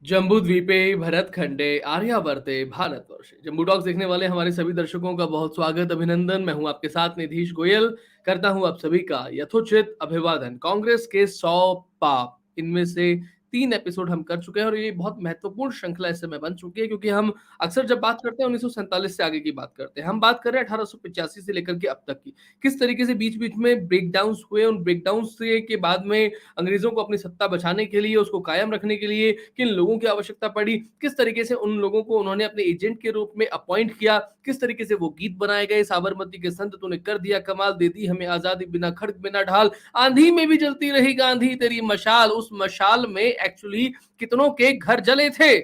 जम्बूद्वीपे भरतखंडे आर्यावर्ते भारतवर्षे। जम्बू टॉक्स देखने वाले हमारे सभी दर्शकों का बहुत स्वागत, अभिनंदन। मैं हूं आपके साथ निधीश गोयल। करता हूं आप सभी का यथोचित अभिवादन। कांग्रेस के 100 पाप, इनमें से 3 एपिसोड हम कर चुके हैं और ये बहुत महत्वपूर्ण श्रृंखला इस समय बन चुकी है, क्योंकि हम अक्सर जब बात करते हैं 1947 से आगे की बात करते हैं। हम बात कर रहे हैं 1885 से लेकर के अब तक की। किस तरीके से बीच-बीच में ब्रेकडाउन्स हुए, उन ब्रेकडाउन्स से के बाद में अंग्रेजों को अपनी सत्ता बचाने के लिए, उसको कायम रखने के लिए किन लोगों की आवश्यकता पड़ी, किस तरीके से उन लोगों को उन्होंने अपने एजेंट के रूप में अपॉइंट किया, किस तरीके से वो गीत बनाए गए, साबरमती के संत तूने कर दिया कमाल, दे दी हमें आजादी बिना खड़ग बिना ढाल, आंधी में भी जलती रही गांधी तेरी मशाल। उस मशाल में एक्चुअली कितनों के घर जले थे,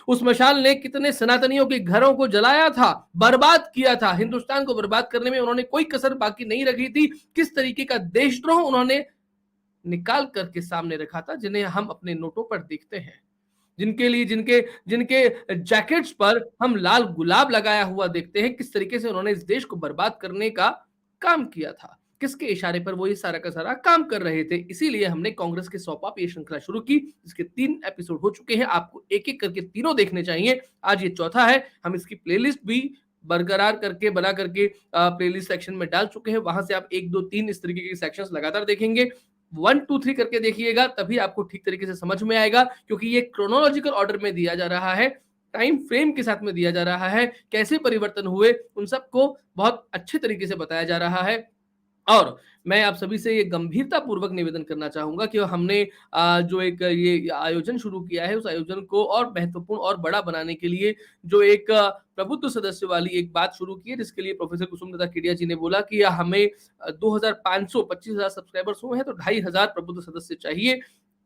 उस मशाल ने कितने सनातनियों के घरों को जलाया था, बर्बाद किया था। हिंदुस्तान को बर्बाद करने में उन्होंने कोई कसर बाकी नहीं रखी थी। किस तरीके का देशद्रोह उन्होंने निकाल करके सामने रखा था, जिन्हें हम अपने नोटों पर देखते हैं, जिनके लिए जिनके जिनके जैकेट्स पर हम लाल गुलाब लगाया हुआ देखते हैं। किस तरीके से उन्होंने इस देश को बर्बाद करने का काम किया था, किसके इशारे पर वो ये सारा का सारा काम कर रहे थे। इसीलिए हमने कांग्रेस के 100 पाप ये श्रृंखला शुरू की। इसके 3 एपिसोड हो चुके हैं, आपको एक एक करके तीनों देखने चाहिए। आज ये चौथा है। हम इसकी प्लेलिस्ट भी बरकरार करके बना करके प्लेलिस्ट सेक्शन में डाल चुके हैं। वहां से आप 1 2 3 इस तरीके के सेक्शंस लगातार देखेंगे। 1 2 3 करके देखिएगा, तभी आपको ठीक तरीके से समझ में आएगा, क्योंकि ये क्रोनोलॉजिकल ऑर्डर में दिया जा रहा है, टाइम फ्रेम के साथ में दिया जा रहा है, कैसे परिवर्तन हुए उन सबको बहुत अच्छे तरीके से बताया जा रहा है। और मैं आप सभी से ये गंभीरता पूर्वक निवेदन करना चाहूंगा कि हमने जो एक ये आयोजन शुरू किया है, उस आयोजन को और महत्वपूर्ण और बड़ा बनाने के लिए जो एक प्रबुद्ध सदस्य वाली एक बात शुरू की है, जिसके लिए प्रोफेसर कुसुमलता केडिया जी ने बोला कि हमें 2500 25,000 सब्सक्राइबर्स हुए हैं तो 2500 प्रबुद्ध सदस्य चाहिए।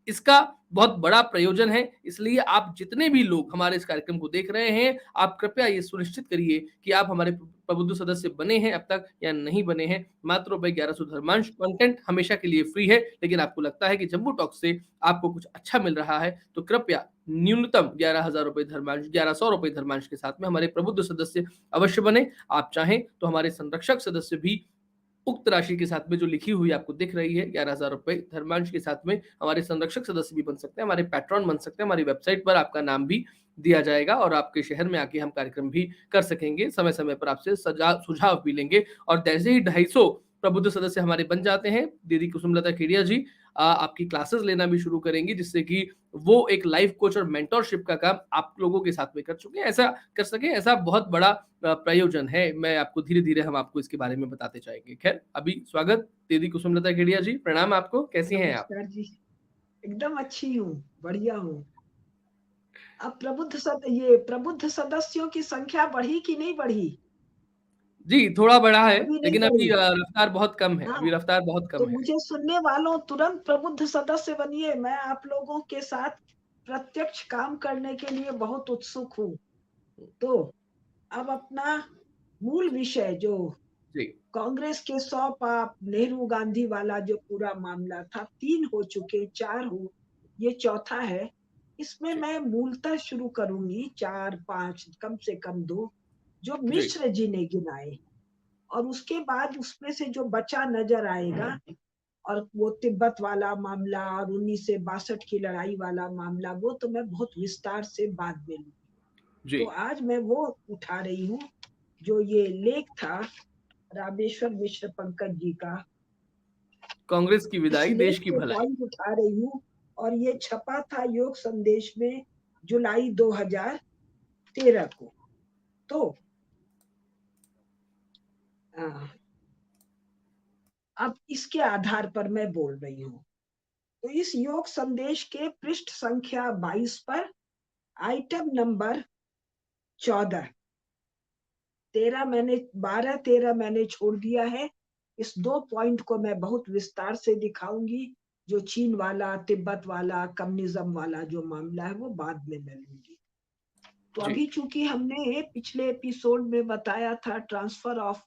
इसका बहुत बड़ा प्रयोजन है, इसलिए आप जितने भी लोग हमारे इस कार्यक्रम को देख रहे हैं, आप कृपया ये सुनिश्चित करिए कि आप हमारे प्रबुद्ध सदस्य बने हैं अब तक या नहीं बने हैं। मात्र रुपए 1100 धर्मांश। कंटेंट हमेशा के लिए फ्री है, लेकिन आपको लगता है कि जम्बू टॉक से आपको कुछ अच्छा मिल रहा है, तो कृपया न्यूनतम 11,000 रुपए धर्मांश, 1100 रुपए धर्मांश के साथ में हमारे प्रबुद्ध सदस्य अवश्य बने। आप चाहें तो हमारे संरक्षक सदस्य भी उक्त राशि के साथ में जो लिखी हुई आपको दिख रही है 11,000 रुपए धर्मांश के साथ में हमारे संरक्षक सदस्य भी बन सकते हैं, हमारे पैट्रॉन बन सकते हैं। हमारी वेबसाइट पर आपका नाम भी दिया जाएगा और आपके शहर में आके हम कार्यक्रम भी कर सकेंगे। समय समय पर आपसे सुझाव भी लेंगे। और जैसे ही 250 प्रबुद्ध सदस्य हमारे बन जाते हैं, दीदी कुसुमलता केडिया जी आपकी क्लासेस लेना भी शुरू करेंगी, जिससे कि वो एक लाइफ कोच और मेंटोरशिप का काम आप लोगों के साथ में कर चुके हैं, ऐसा कर सके। ऐसा बहुत बड़ा प्रयोजन है। मैं आपको धीरे-धीरे हम आपको इसके बारे में बताते जाएँगे। खैर, अभी स्वागत दीदी कुसुमलता केडिया जी, प्रणाम आपको, कैसी हैं आप? नमस्कार जी। एकदम अच्छी हूँ, बढ़िया हूँ। अब प्रबुद्ध सदस्यों की संख्या बढ़ी कि नहीं बढ़ी? जी, थोड़ा बढ़ा है, अभी नहीं लेकिन अभी बढ़ी। रफ्तार बहुत कम है, हाँ, अभी रफ्तार बहुत तो कम है। मुझे सुनने वालों तुरंत प्रबुद्ध सदस्य बनिए। मैं आप लोगों के साथ प्रत्यक्ष काम करने के लिए बहुत उत्सुक हूँ। तो अब अपना मूल विषय जो जी, कांग्रेस के 100 पाप, नेहरू गांधी वाला जो पूरा मामला था, 3 हो चुके, 4 हो, ये चौथा है। इसमें जी, मैं मूलतः शुरू करूंगी 4-5 कम से कम 2 जो जी, मिश्र जी ने गिनाए, और उसके बाद उसमें से जो बचा नजर आएगा, और वो तिब्बत वाला मामला और 1962 की लड़ाई वाला मामला, वो तो मैं बहुत विस्तार से बाद में लूंगी। जी। तो आज मैं वो उठा रही हूँ जो ये लेख था रामेश्वर मिश्र पंकज जी का। कांग्रेस की इस विदाई, लेख देश की के भलाई। पॉइंट उठा रही हूँ, और ये छपा था योग संदेश में जुलाई 2013 को। तो अब इसके आधार पर मैं बोल रही हूँ। तो इस योग संदेश के पृष्ठ संख्या 22 पर आइटम नंबर 14, 13 मैंने छोड़ दिया है। इस 2 पॉइंट को मैं बहुत विस्तार से दिखाऊंगी। जो चीन वाला, तिब्बत वाला, कम्युनिज्म वाला जो मामला है, वो बाद में मैं लूंगी। तो जी, अभी चूंकि हमने पिछले एपिसोड में बताया था ट्रांसफर ऑफ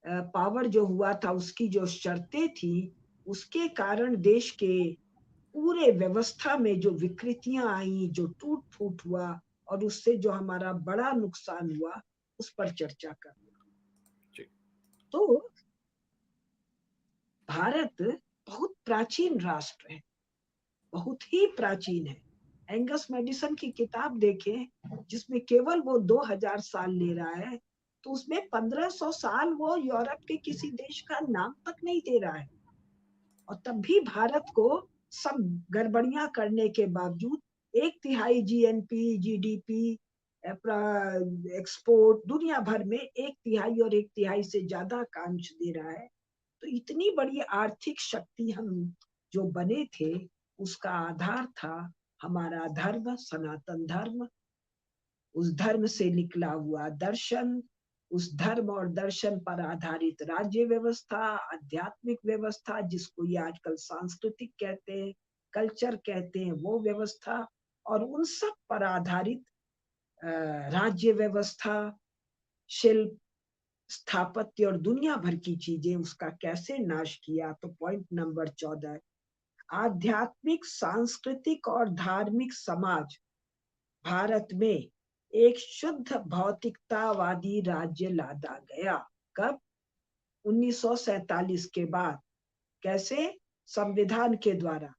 पावर जो हुआ था, उसकी जो शर्तें थी, उसके कारण देश के पूरे व्यवस्था में जो विकृतियां आई, जो टूट फूट हुआ और उससे जो हमारा बड़ा नुकसान हुआ, उस पर चर्चा कर। जी। तो भारत बहुत प्राचीन राष्ट्र है, बहुत ही प्राचीन है। एंगस मेडिसन की किताब देखें, जिसमें केवल वो 2000 साल ले रहा है, तो उसमें 1500 साल वो यूरोप के किसी देश का नाम तक नहीं दे रहा है। और तब भी भारत को सब गड़बड़ियां करने के बावजूद 1/3 जीएनपी, जीडीपी, एक्सपोर्ट दुनिया भर में 1/3 और 1/3 से ज्यादा का अंश दे रहा है। तो इतनी बड़ी आर्थिक शक्ति हम जो बने थे, उसका आधार था हमारा धर्म, सनातन धर्म, उस धर्म से निकला हुआ दर्शन, उस धर्म और दर्शन पर आधारित राज्य व्यवस्था, आध्यात्मिक व्यवस्था, जिसको ये आजकल सांस्कृतिक कहते हैं, कल्चर कहते हैं, वो व्यवस्था, और उन सब पर आधारित राज्य व्यवस्था, शिल्प, स्थापत्य और दुनिया भर की चीजें, उसका कैसे नाश किया। तो पॉइंट नंबर 14, आध्यात्मिक, सांस्कृतिक और धार्मिक समाज भारत में एक शुद्ध भौतिकतावादी राज्य लादा गया। कब? 1947 के बाद। कैसे? संविधान के द्वारा,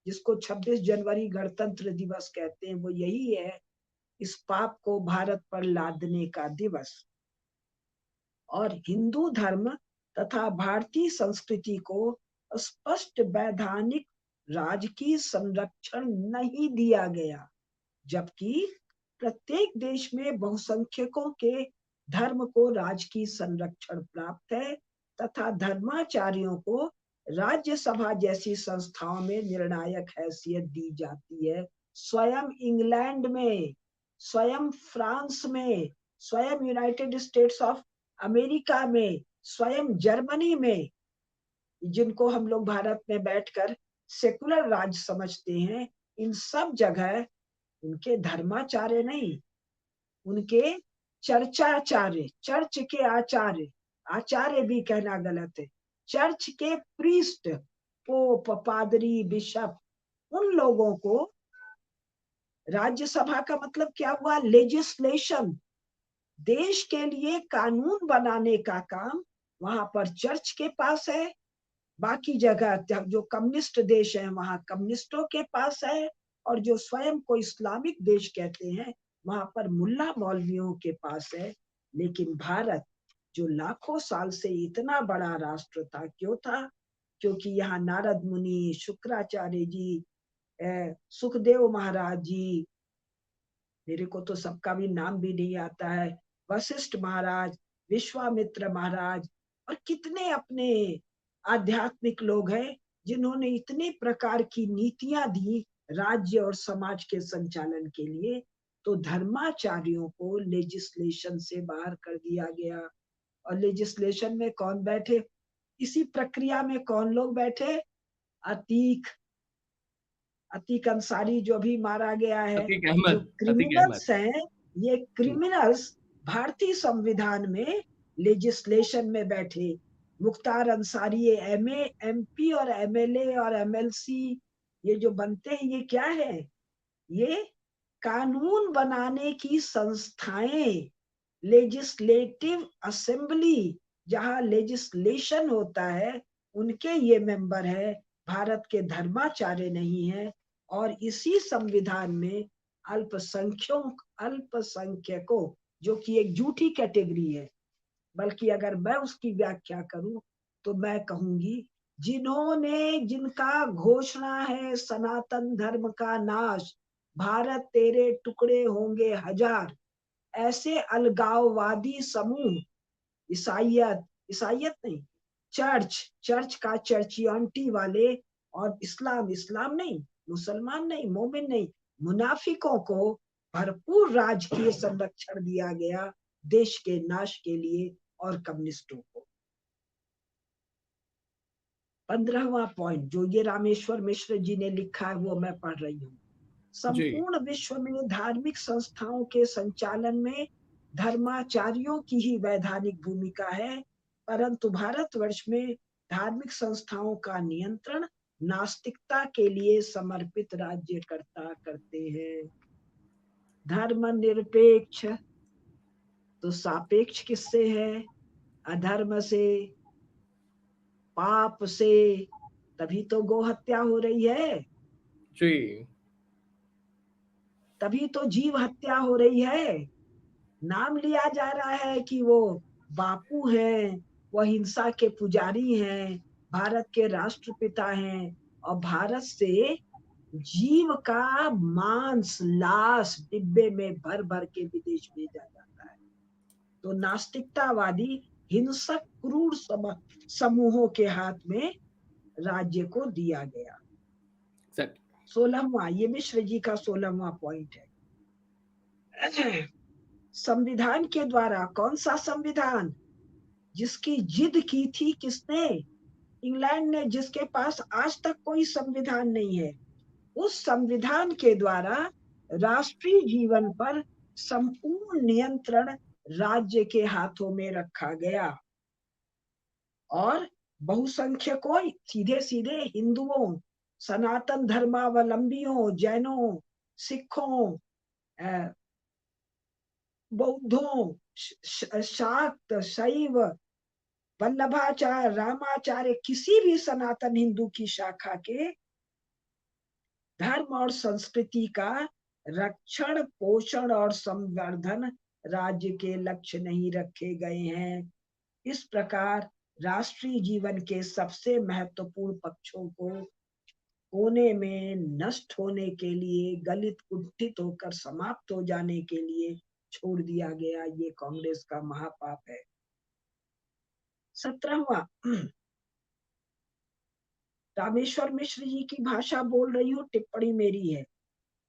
जिसको 26 जनवरी गणतंत्र दिवस कहते हैं, वो यही है, इस पाप को भारत पर लादने का दिवस। और हिंदू धर्म तथा भारतीय संस्कृति को स्पष्ट वैधानिक राजकीय संरक्षण नहीं दिया गया, जबकि प्रत्येक देश में बहुसंख्यकों के धर्म को राजकीय संरक्षण प्राप्त है तथा धर्माचार्यों को राज्यसभा जैसी संस्थाओं में निर्णायक हैसियत दी जाती है। स्वयं इंग्लैंड में, स्वयं फ्रांस में, स्वयं यूनाइटेड स्टेट्स ऑफ अमेरिका में, स्वयं जर्मनी में, जिनको हम लोग भारत में बैठकर सेकुलर राज्य समझते हैं, इन सब जगह उनके धर्माचार्य नहीं, उनके चर्चाचार्य, चर्च के आचार्य, आचार्य भी कहना गलत है, चर्च के प्रीस्ट, पोप, पादरी, बिशप, उन लोगों को राज्यसभा का मतलब क्या हुआ? लेजिस्लेशन, देश के लिए कानून बनाने का काम वहां पर चर्च के पास है। बाकी जगह जो कम्युनिस्ट देश है, वहां कम्युनिस्टों के पास है, और जो स्वयं को इस्लामिक देश कहते हैं, वहां पर मुल्ला मौलवियों के पास है। लेकिन भारत, जो लाखों साल से इतना बड़ा राष्ट्र था, क्यों था? क्योंकि यहाँ नारद मुनि, शुक्राचार्य जी, सुखदेव महाराज जी, मेरे को तो सबका भी नाम भी नहीं आता है, वशिष्ठ महाराज, विश्वामित्र महाराज, और कितने अपने आध्यात्मिक लोग हैं, जिन्होंने इतने प्रकार की नीतियां दी राज्य और समाज के संचालन के लिए। तो धर्माचार्यों को लेजिस्लेशन से बाहर कर दिया गया। और लेजिस्लेशन में कौन बैठे? इसी प्रक्रिया में कौन लोग बैठे? अतीक, अतीक अंसारी जो भी मारा गया है, अतीक जो अहमद, अतीक क्रिमिनल्स अहमद। हैं, ये क्रिमिनल्स भारतीय संविधान में लेजिस्लेशन में बैठे। मुख्तार अंसारी, एमए, एमपी और एमएलए और एमएलसी, ये जो बनते हैं, ये क्या है? ये कानून बनाने की संस्थाएं, लेजिस्लेटिव असेंबली, जहां लेजिस्लेशन होता है, उनके ये मेंबर है, भारत के धर्माचार्य नहीं है। और इसी संविधान में अल्पसंख्यकों, जो कि एक झूठी कैटेगरी है, बल्कि अगर मैं उसकी व्याख्या करूं तो मैं कहूंगी, जिन्होंने, जिनका घोषणा है सनातन धर्म का नाश, भारत तेरे टुकड़े होंगे हजार, ऐसे अलगाववादी समूह, ईसाइयत, ईसाइयत नहीं, चर्च, चर्च का चर्चियॉन्टी वाले, और इस्लाम, इस्लाम नहीं, मुसलमान नहीं, मोमिन नहीं, मुनाफिकों को भरपूर राजकीय संरक्षण दिया गया देश के नाश के लिए, और कम्युनिस्टों को। 15वां पॉइंट जो ये रामेश्वर मिश्र जी ने लिखा है, वो मैं पढ़ रही हूँ। जी। संपूर्ण विश्व में धार्मिक संस्थाओं के संचालन में धर्माचार्यों की ही वैधानिक भूमिका है, परंतु भारतवर्ष में धार्मिक संस्थाओं का नियंत्रण नास्तिकता के लिए समर्पित राज्य करते हैं। धर्मनिरपेक्ष तो सापेक्ष किससे है? अधर्म से, पाप से, तभी तो गो हत्या हो रही है, जी, तभी तो जीव हत्या हो रही है। नाम लिया जा रहा है कि वो बापू हैं, वो हिंसा के पुजारी हैं, भारत के राष्ट्रपिता हैं, और भारत से जीव का मांस, लाश डिब्बे में भर भर के विदेश भेजा जाता है। तो नास्तिकतावादी हिंसक क्रूर समूहों के हाथ में राज्य को दिया गया। एग्जैक्टली। 16वां, ये मिश्र जी का 16वां पॉइंट है। संविधान के द्वारा, कौन सा संविधान? जिसकी जिद की थी किसने? इंग्लैंड ने, जिसके पास आज तक कोई संविधान नहीं है। उस संविधान के द्वारा राष्ट्रीय जीवन पर संपूर्ण नियंत्रण राज्य के हाथों में रखा गया, और बहुसंख्यकों, सीधे सीधे हिंदुओं, सनातन धर्मावलंबियों, जैनों, सिखों, बौद्धों, शाक्त, शैव, वल्लभाचार्य, रामाचार्य, किसी भी सनातन हिंदू की शाखा के धर्म और संस्कृति का रक्षण, पोषण और संवर्धन राज्य के लक्ष्य नहीं रखे गए हैं। इस प्रकार राष्ट्रीय जीवन के सबसे महत्वपूर्ण पक्षों को कोने में नष्ट होने के लिए, गलित कुंठित होकर समाप्त हो जाने के लिए छोड़ दिया गया। ये कांग्रेस का महापाप है। 17वां, रामेश्वर मिश्र जी की भाषा बोल रही हूँ, टिप्पणी मेरी है।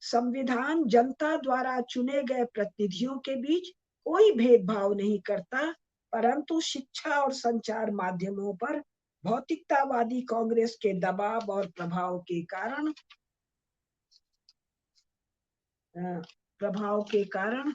संविधान जनता द्वारा चुने गए प्रतिनिधियों के बीच कोई भेदभाव नहीं करता, परंतु शिक्षा और संचार माध्यमों पर भौतिकतावादी कांग्रेस के दबाव और प्रभाव के कारण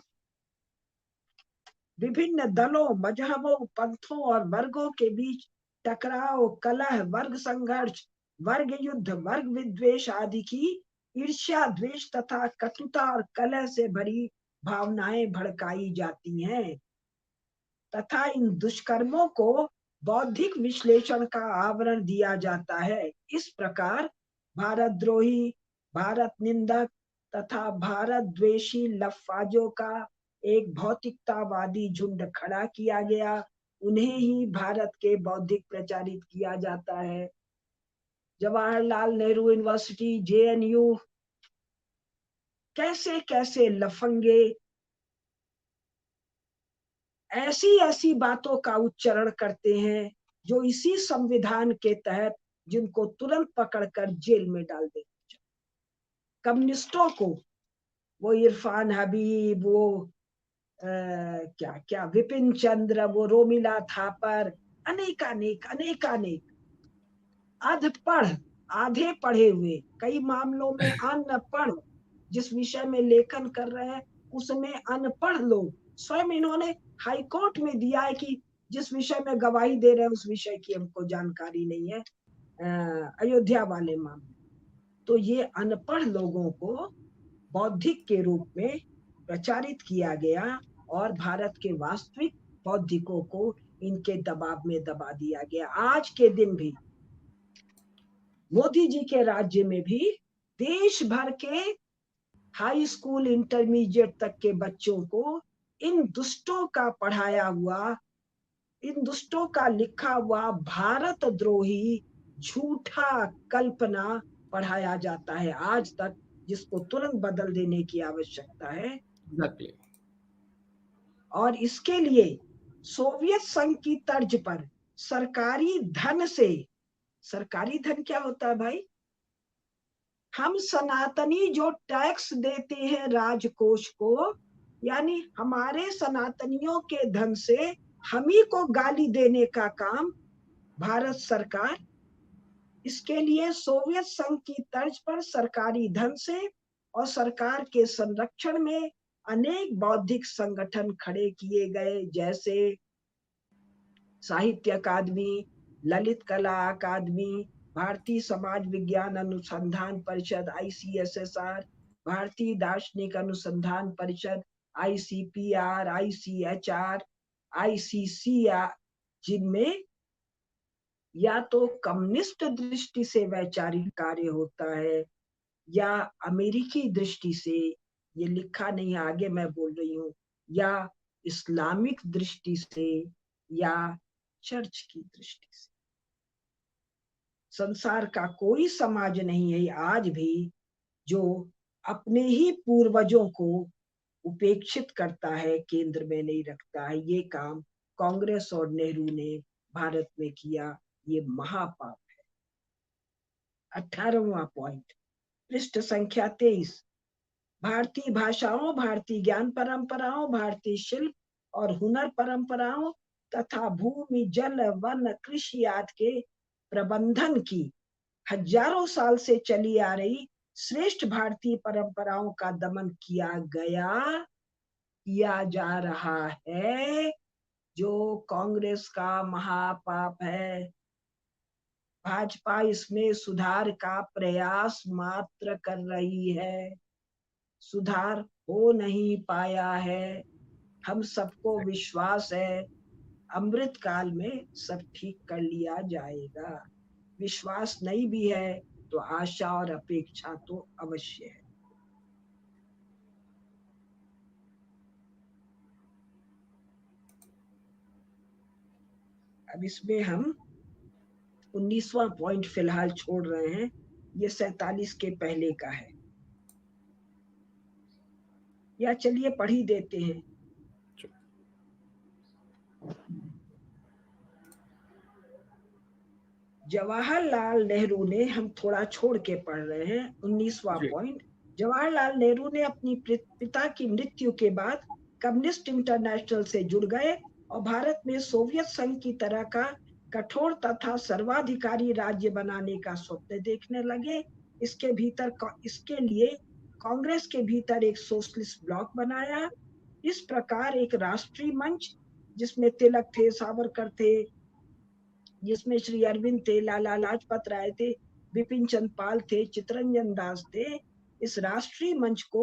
विभिन्न दलों, मजहबों, पंथों और वर्गों के बीच टकराव, कलह, वर्ग संघर्ष, वर्ग युद्ध, वर्ग विद्वेष आदि की ईर्ष्या, द्वेष तथा कटुता और कलह से भरी भावनाएं भड़काई जाती हैं, तथा इन दुष्कर्मों को बौद्धिक विश्लेषण का आवरण दिया जाता है। इस प्रकार भारतद्रोही, भारत निंदक तथा भारत द्वेषी लफाजों का एक भौतिकतावादी झुंड खड़ा किया गया। उन्हें ही भारत के बौद्धिक प्रचारित किया जाता है। जवाहरलाल नेहरू यूनिवर्सिटी, जेएनयू, कैसे कैसे लफंगे ऐसी ऐसी बातों का उच्चारण करते हैं जो इसी संविधान के तहत, जिनको तुरंत पकड़कर जेल में डाल देंगे। कम्युनिस्टों को, वो इरफान हबीब, वो क्या क्या विपिन चंद्र, वो रोमिला थापर, अनेकानेक अनेकानेक अधपढ़, आधे पढ़े हुए, कई मामलों में अनपढ़, जिस विषय में लेखन कर रहे हैं उसमें अनपढ़ लोग, स्वयं इन्होंने हाईकोर्ट में दिया है कि जिस विषय में गवाही दे रहे हैं उस विषय की हमको जानकारी नहीं है, अयोध्या वाले मामले। तो ये अनपढ़ लोगों को बौद्धिक के रूप में प्रचारित किया गया, और भारत के वास्तविक बौद्धिकों को इनके दबाव में दबा दिया गया। आज के दिन भी मोदी जी के राज्य में भी देश भर के हाई स्कूल, इंटरमीडिएट तक के बच्चों को इन दुष्टों का पढ़ाया हुआ, इन दुष्टों का लिखा हुआ भारत द्रोही झूठा कल्पना पढ़ाया जाता है आज तक, जिसको तुरंत बदल देने की आवश्यकता है। एग्जैक्टली। और इसके लिए सोवियत संघ की तर्ज पर सरकारी धन से, सरकारी धन क्या होता है भाई? हम सनातनी जो टैक्स देते हैं राजकोष को, यानी हमारे सनातनियों के धन से हम ही को गाली देने का काम भारत सरकार, इसके लिए सोवियत संघ की तर्ज पर सरकारी धन से और सरकार के संरक्षण में अनेक बौद्धिक संगठन खड़े किए गए, जैसे साहित्य अकादमी, ललित कला अकादमी, भारतीय समाज विज्ञान अनुसंधान परिषद ICSSR, भारतीय दार्शनिक अनुसंधान परिषद ICPR, ICHR, ICCR, जिनमें या तो कम्युनिस्ट दृष्टि से वैचारिक कार्य होता है या अमेरिकी दृष्टि से, ये लिखा नहीं है आगे मैं बोल रही हूँ, या इस्लामिक दृष्टि से या चर्च की दृष्टि से। संसार का कोई समाज नहीं है आज भी जो अपने ही पूर्वजों को उपेक्षित करता है, केंद्र में नहीं रखता है। ये काम कांग्रेस और नेहरू ने भारत में किया, ये महापाप है। 18वां पॉइंट, पृष्ठ संख्या 23, भारतीय भाषाओं, भारतीय ज्ञान परंपराओं, भारतीय शिल्प और हुनर परंपराओं तथा भूमि जल वन कृषि आदि के प्रबंधन की हजारों साल से चली आ रही श्रेष्ठ भारतीय परंपराओं का दमन किया जा रहा है, जो कांग्रेस का महापाप है। भाजपा इसमें सुधार का प्रयास मात्र कर रही है, सुधार हो नहीं पाया है। हम सबको विश्वास है अमृत काल में सब ठीक कर लिया जाएगा। विश्वास नहीं भी है तो आशा और अपेक्षा तो अवश्य है। अब इसमें हम 19वां पॉइंट फिलहाल छोड़ रहे हैं, ये 47 के पहले का है, या चलिए पढ़ ही देते हैं। जवाहरलाल नेहरू ने, हम थोड़ा छोड़ के पढ़ रहे हैं 19वां पॉइंट। जवाहरलाल नेहरू ने अपनी पिता की मृत्यु के बाद कम्युनिस्ट इंटरनेशनल से जुड़ गए और भारत में सोवियत संघ की तरह का कठोर तथा सर्वाधिकारी राज्य बनाने का स्वप्न देखने लगे। इसके लिए कांग्रेस के भीतर एक सोशलिस्ट ब्लॉक बनाया। इस प्रकार एक राष्ट्रीय मंच, जिसमें तिलक थे, सावरकर थे, जिसमें श्री अरविंद थे, लाला लाजपत राय थे, बिपिन चंद्र पाल थे, चित्तरंजन दास थे, इस राष्ट्रीय मंच को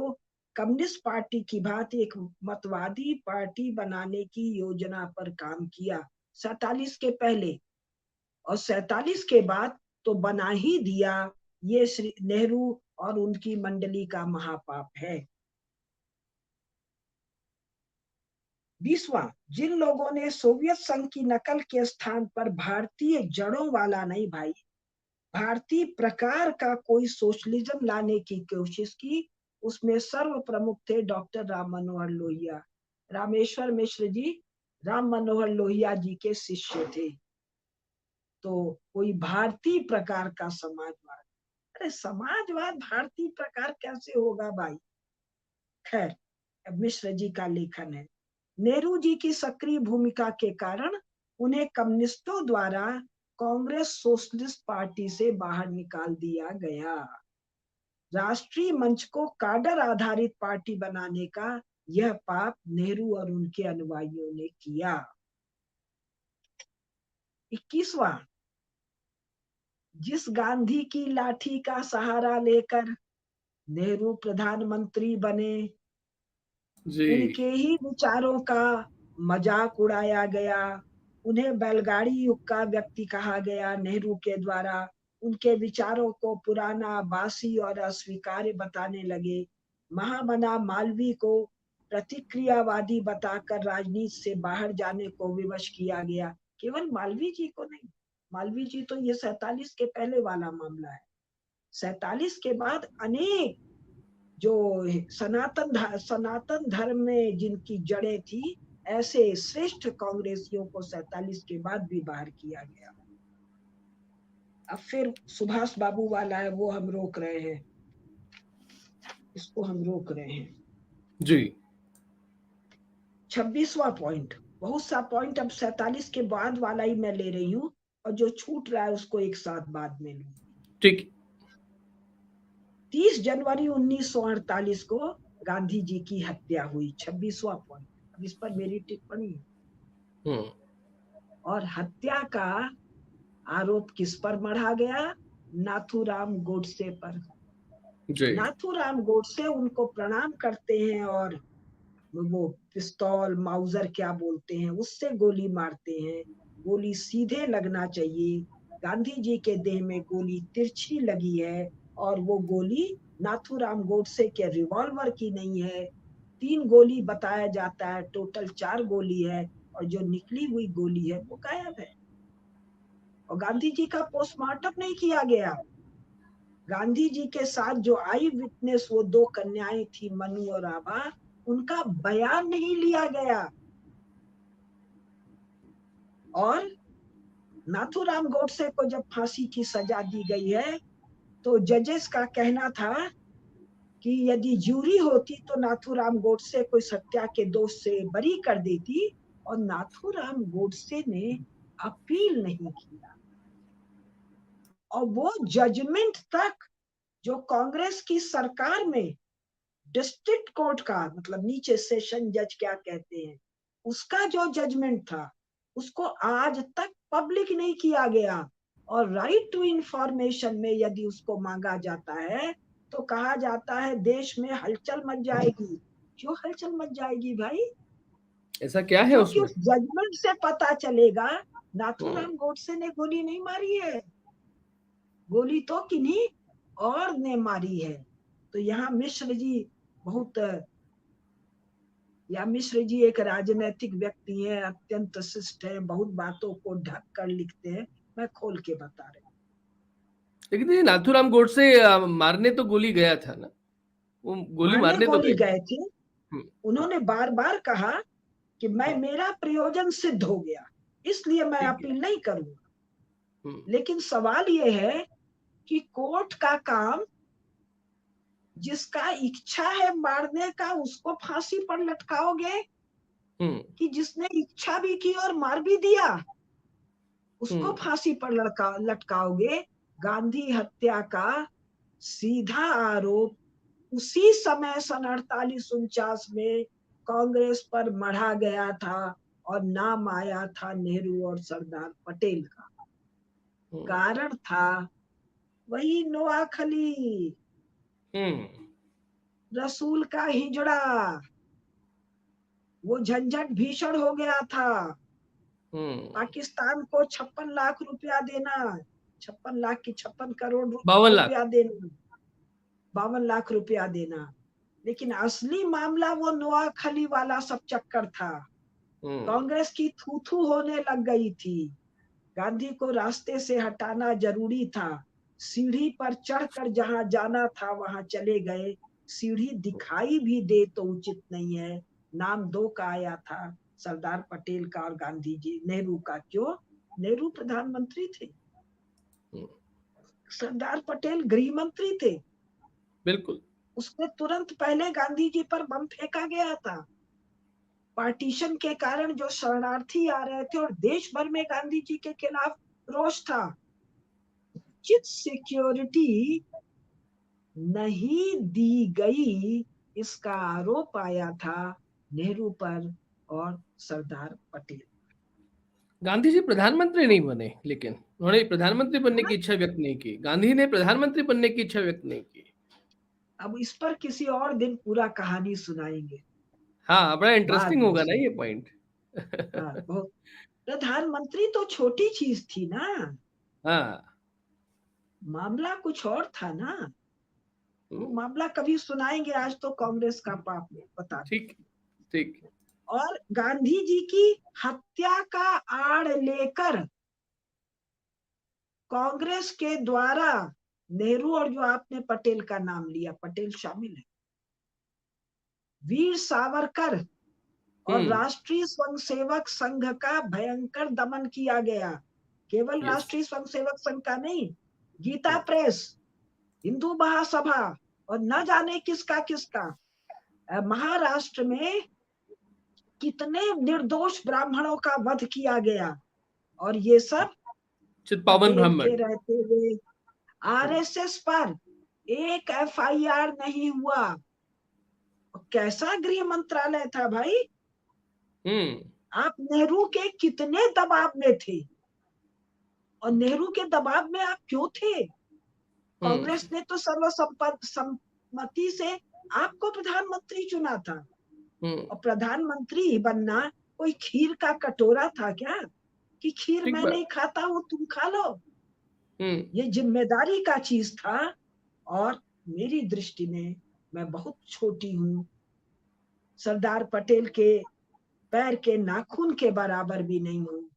कम्युनिस्ट पार्टी की भांति एक मतवादी पार्टी बनाने की योजना पर काम किया। 47 के पहले और 47 के बाद तो बना ही दिया। ये श्री नेहरू और उनकी मंडली का महापाप है। 20वां, जिन लोगों ने सोवियत संघ की नकल के स्थान पर भारतीय जड़ों वाला नहीं भाई, भारतीय प्रकार का कोई सोशलिज्म लाने की कोशिश की, उसमें सर्व प्रमुख थे डॉक्टर राम मनोहर लोहिया। रामेश्वर मिश्र जी राम मनोहर लोहिया जी के शिष्य थे। तो कोई भारतीय प्रकार का समाजवाद, अरे समाजवाद भारतीय प्रकार कैसे होगा भाई। खैर, मिश्र जी का लेखन है। नेहरू जी की सक्रिय भूमिका के कारण उन्हें कम्युनिस्टों द्वारा कांग्रेस सोशलिस्ट पार्टी से बाहर निकाल दिया गया। राष्ट्रीय मंच को काडर आधारित पार्टी बनाने का यह पाप नेहरू और उनके अनुयायियों ने किया। 21वां, जिस गांधी की लाठी का सहारा लेकर नेहरू प्रधानमंत्री बने, उनके ही विचारों का मजाक उड़ाया गया। उन्हें बैलगाड़ी युग का व्यक्ति कहा गया नेहरू के द्वारा। उनके विचारों को पुराना, बासी और अस्वीकार्य बताने लगे। महामना मालवीय को प्रतिक्रियावादी बताकर राजनीति से बाहर जाने को विवश किया गया। केवल मालवीय जी को नहीं, मालवीय जी तो ये 47 के पहले वाला मामला है। 47 के बाद अनेक जो सनातन धर्म में जिनकी जड़ें थी, ऐसे श्रेष्ठ कांग्रेसियों को 47 के बाद भी बाहर किया गया। अब फिर सुभाष बाबू वाला है, वो हम रोक रहे हैं, इसको हम रोक रहे हैं जी। 26वां पॉइंट, बहुत सा पॉइंट अब 47 के बाद वाला ही मैं ले रही हूँ, और जो छूट रहा है उसको एक साथ बाद में लूंगी। ठीक। 30 जनवरी 1948 को गांधी जी की हत्या हुई। 26वां पॉइंट, अब इस पर मेरी टिप्पणी है। और हत्या का आरोप किस पर मढ़ा गया? नाथूराम गोडसे पर। जी। नाथूराम गोडसे उनको प्रणाम करते हैं और वो पिस्तौल माउजर क्या बोलते हैं उससे गोली मारते हैं। गोली सीधे लगना चाहिए। गांधी जी के देह में गोली तिरछी लगी है और वो गोली नाथूराम गोडसे के रिवॉल्वर की नहीं है। 3 गोली बताया जाता है, टोटल 4 गोली है और जो निकली हुई गोली है वो गायब है। और गांधी जी का पोस्टमार्टम नहीं किया गया। गांधी जी के साथ जो आई विटनेस वो 2 कन्याएं थी, मनु और आभा, उनका बयान नहीं लिया गया। और नाथूराम गोडसे को जब फांसी की सजा दी गई है तो जजेस का कहना था कि यदि ज्यूरी होती तो नाथूराम गोडसे को हत्या के दोष से बरी कर देती। और नाथूराम गोडसे ने अपील नहीं किया और वो जजमेंट तक जो कांग्रेस की सरकार में डिस्ट्रिक्ट कोर्ट का मतलब नीचे सेशन जज क्या कहते हैं उसका जो जजमेंट था उसको आज तक पब्लिक नहीं किया गया। और राइट टू इंफॉर्मेशन में यदि उसको मांगा जाता है तो कहा जाता है देश में हलचल मच जाएगी। क्यों हलचल मच जाएगी भाई? ऐसा क्या है क्योंकि उसमें? उस जजमेंट से पता चलेगा हम्म। नाथूराम गोडसे ने गोली नहीं मारी है, गोली तो किन्हीं और ने मारी है। तो यहाँ मिश्र जी बहुत या मिश्र जी एक राजनीतिक व्यक्ति हैं, अत्यंत शिष्ट हैं, बहुत बातों को ढक कर लिखते हैं। मैं खोल के बता रही लेकिन ये नाथूराम गोडसे मारने तो गोली गया था ना, वो हूँ। गोली मारने मारने तो गोली गए। गए थे। हम्म। उन्होंने बार बार कहा कि मैं हम्म। मेरा प्रयोजन सिद्ध हो गया इसलिए मैं ठीक है। अपील नहीं करूंगा। हम्म। लेकिन सवाल ये है कि कोर्ट का काम जिसका इच्छा है मारने का उसको फांसी पर लटकाओगे हम्म। कि जिसने इच्छा भी की और मार भी दिया उसको हम्म। फांसी पर लटकाओगे? गांधी हत्या का सीधा आरोप उसी समय सन 48-49 में कांग्रेस पर मढ़ा गया था और नाम आया था नेहरू और सरदार पटेल का। हम्म। कारण था वही नोआखली, हम्म। रसूल का हिजड़ा। वो झंझट भीषण हो गया था। हम्म। पाकिस्तान को 56 लाख रुपया देना, 56 लाख की 56 करोड़ 52 लाख। रुपया देना, 52 लाख रुपया देना। लेकिन असली मामला वो नोआखली वाला सब चक्कर था। हम्म। कांग्रेस की थू थू होने लग गई थी। गांधी को रास्ते से हटाना जरूरी था। सीढ़ी पर चढ़कर जहां जाना था वहां चले गए। सीढ़ी दिखाई भी दे तो उचित नहीं है। नाम 2 का आया था, सरदार पटेल का और गांधी जी नेहरू का। क्यों? नेहरू प्रधानमंत्री थे, हम्म। सरदार पटेल गृह मंत्री थे। बिल्कुल। उसके तुरंत पहले गांधी जी पर बम फेंका गया था। पार्टीशन के कारण जो शरणार्थी आ रहे थे और देश भर में गांधी जी के खिलाफ रोष था। उचित सिक्योरिटी नहीं दी गई इसका आरोप आया था नेहरू पर और सरदार पटेल। गांधी जी प्रधानमंत्री नहीं बने, लेकिन उन्होंने प्रधानमंत्री बनने हाँ? की इच्छा व्यक्त नहीं की। गांधी ने प्रधानमंत्री बनने की इच्छा व्यक्त नहीं की। अब इस पर किसी और दिन पूरा कहानी सुनाएंगे हाँ, बड़ा बाद इंटरेस्टिंग में होगा ना सुन। ये पॉइंट। हाँ, बहुत। प्रधानमंत्री तो छोटी चीज थी ना, हाँ। मामला कुछ और था ना। वो हम्म। मामला कभी सुनाएंगे, आज तो कांग्रेस का पाप बता दें। ठीक। ठीक। और गांधी जी की हत्या का आड़ लेकर कांग्रेस के द्वारा नेहरू और जो आपने पटेल का नाम लिया, पटेल शामिल है, वीर सावरकर और हम्म। राष्ट्रीय स्वयंसेवक संघ का भयंकर दमन किया गया। केवल यस। राष्ट्रीय स्वयंसेवक संघ का नहीं, गीता प्रेस, हिंदू महासभा और न जाने किसका किसका। महाराष्ट्र में कितने निर्दोष ब्राह्मणों का वध किया गया और ये सब चित्पावन पटेल ब्राह्मण। के रहते हुए। आरएसएस पर एक एफआईआर नहीं हुआ। कैसा गृह मंत्रालय था भाई? हम्म। आप नेहरू के कितने दबाव में थे और नेहरू के दबाव में आप क्यों थे? कांग्रेस ने तो सर्वसम्मति से आपको प्रधानमंत्री चुना था, और प्रधानमंत्री बनना कोई खीर का कटोरा था क्या कि खीर ठीक मैं बात। नहीं खाता हूँ तुम खा लो? हम्म। ये जिम्मेदारी का चीज था। और मेरी दृष्टि में मैं बहुत छोटी हूँ, सरदार पटेल के पैर के नाखून के बराबर भी नहीं हूँ,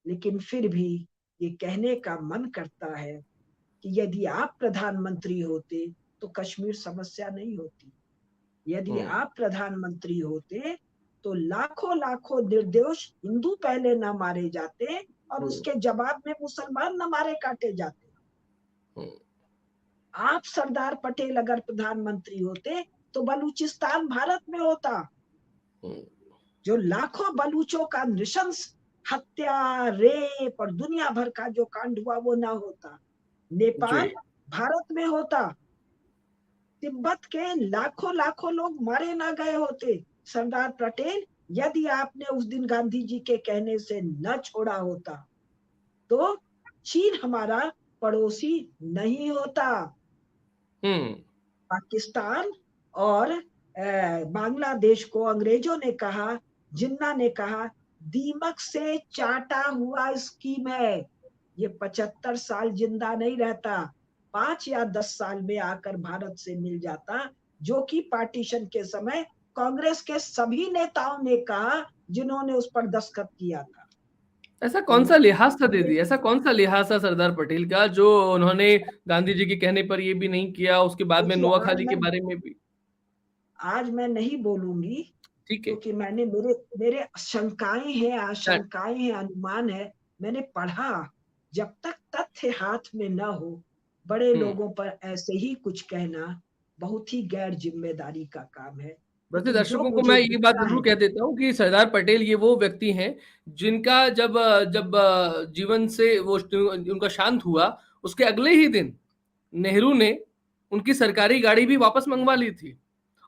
लेकिन फिर भी ये कहने का मन करता है कि यदि आप प्रधानमंत्री होते तो कश्मीर समस्या नहीं होती। यदि हम्म। आप प्रधानमंत्री होते तो लाखों लाखों निर्दोष हिंदू पहले न मारे जाते और हम्म। उसके जवाब में मुसलमान न मारे काटे जाते। हम्म। आप सरदार पटेल अगर प्रधानमंत्री होते तो बलूचिस्तान भारत में होता। हम्म। जो लाखों बलूचों का नृशंस हत्या, रेप और दुनिया भर का जो कांड हुआ वो ना होता। जी। नेपाल भारत में होता। तिब्बत के लाखों लाखों लोग मारे ना गए होते। सरदार पटेल, यदि आपने उस दिन गांधी जी के कहने से न छोड़ा होता तो चीन हमारा पड़ोसी नहीं होता। हम्म। पाकिस्तान और बांग्लादेश को अंग्रेजों ने कहा, जिन्ना ने कहा, दीमक से चाटा हुआ स्कीम है। ये 75 साल जिंदा नहीं रहता, 5 या 10 साल में आकर भारत से मिल जाता, जो कि पार्टीशन के समय कांग्रेस के सभी नेताओं ने कहा जिन्होंने उस पर दस्तखत किया था। ऐसा कौन सा तो लिहाज था दीदी, ऐसा कौन सा लिहाज था सरदार पटेल का जो उन्होंने गांधी जी के कहने पर ये भी नहीं किया, उसके बाद में देखिए, नोआखाली के बारे में भी? आज मैं नहीं बोलूंगी ठीक है। क्योंकि मैंने मेरे मेरे शंकाएं हैं, हाँ। आशंकाएं हैं, अनुमान है। मैंने पढ़ा। जब तक तथ्य हाथ में न हो, बड़े हम्म। लोगों पर ऐसे ही कुछ कहना बहुत ही गैर जिम्मेदारी का काम है। वैसे लेकिन जो दर्शकों को मुझे मैं ये बात दिखता जरूर है, कह देता हूँ कि सरदार पटेल ये वो व्यक्ति हैं जिनका जब जब जीवन से वो उनका शांत हुआ, उसके अगले ही दिन नेहरू ने उनकी सरकारी गाड़ी भी वापस मंगवा ली थी।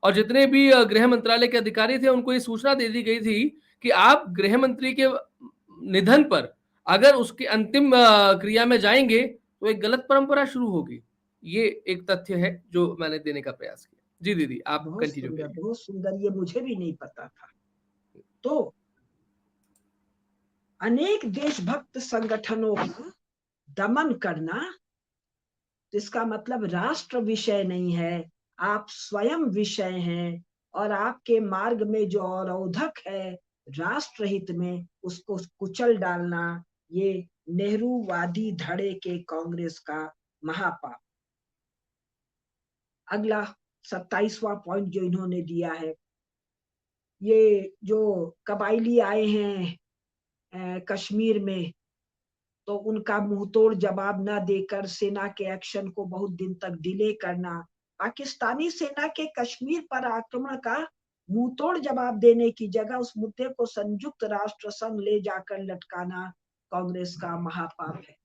और जितने भी गृह मंत्रालय के अधिकारी थे उनको ये सूचना दे दी गई थी कि आप गृह मंत्री के निधन पर अगर उसके अंतिम क्रिया में जाएंगे तो एक गलत परंपरा शुरू होगी। ये एक तथ्य है जो मैंने देने का प्रयास किया। जी दीदी, आप बहुत कंटिन्यू सुंदर, करिए। बहुत सुंदर, ये मुझे भी नहीं पता था। तो अनेक देशभक्त संगठनों का दमन करना, इसका मतलब राष्ट्र विषय नहीं है, आप स्वयं विषय हैं, और आपके मार्ग में जो अवरोधक है राष्ट्रहित में, उसको कुचल डालना, ये नेहरूवादी धड़े के कांग्रेस का महापाप। अगला 27वां पॉइंट जो इन्होंने दिया है, ये जो कबायली आए हैं कश्मीर में, तो उनका मुंहतोड़ जवाब न देकर सेना के एक्शन को बहुत दिन तक डिले करना, पाकिस्तानी सेना के कश्मीर पर आक्रमण का मुंहतोड़ जवाब देने की जगह उस मुद्दे को संयुक्त राष्ट्र संघ ले जाकर लटकाना कांग्रेस का महापाप है।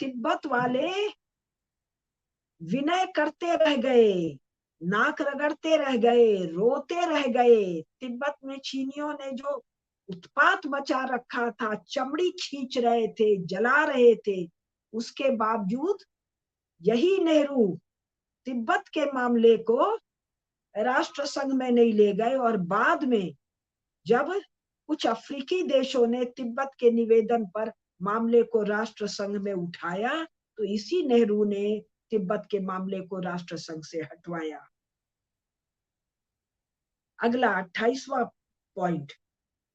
तिब्बत वाले विनय करते रह गए, नाक रगड़ते रह गए, रोते रह गए। तिब्बत में चीनियों ने जो उत्पात मचा रखा था, चमड़ी खींच रहे थे, जला रहे थे, उसके बावजूद यही नेहरू तिब्बत के मामले को राष्ट्र संघ में नहीं ले गए, और बाद में जब कुछ अफ्रीकी देशों ने तिब्बत के निवेदन पर मामले को राष्ट्र संघ में उठाया, तो इसी नेहरू ने तिब्बत के मामले को राष्ट्र संघ से हटवाया। अगला 28वां पॉइंट,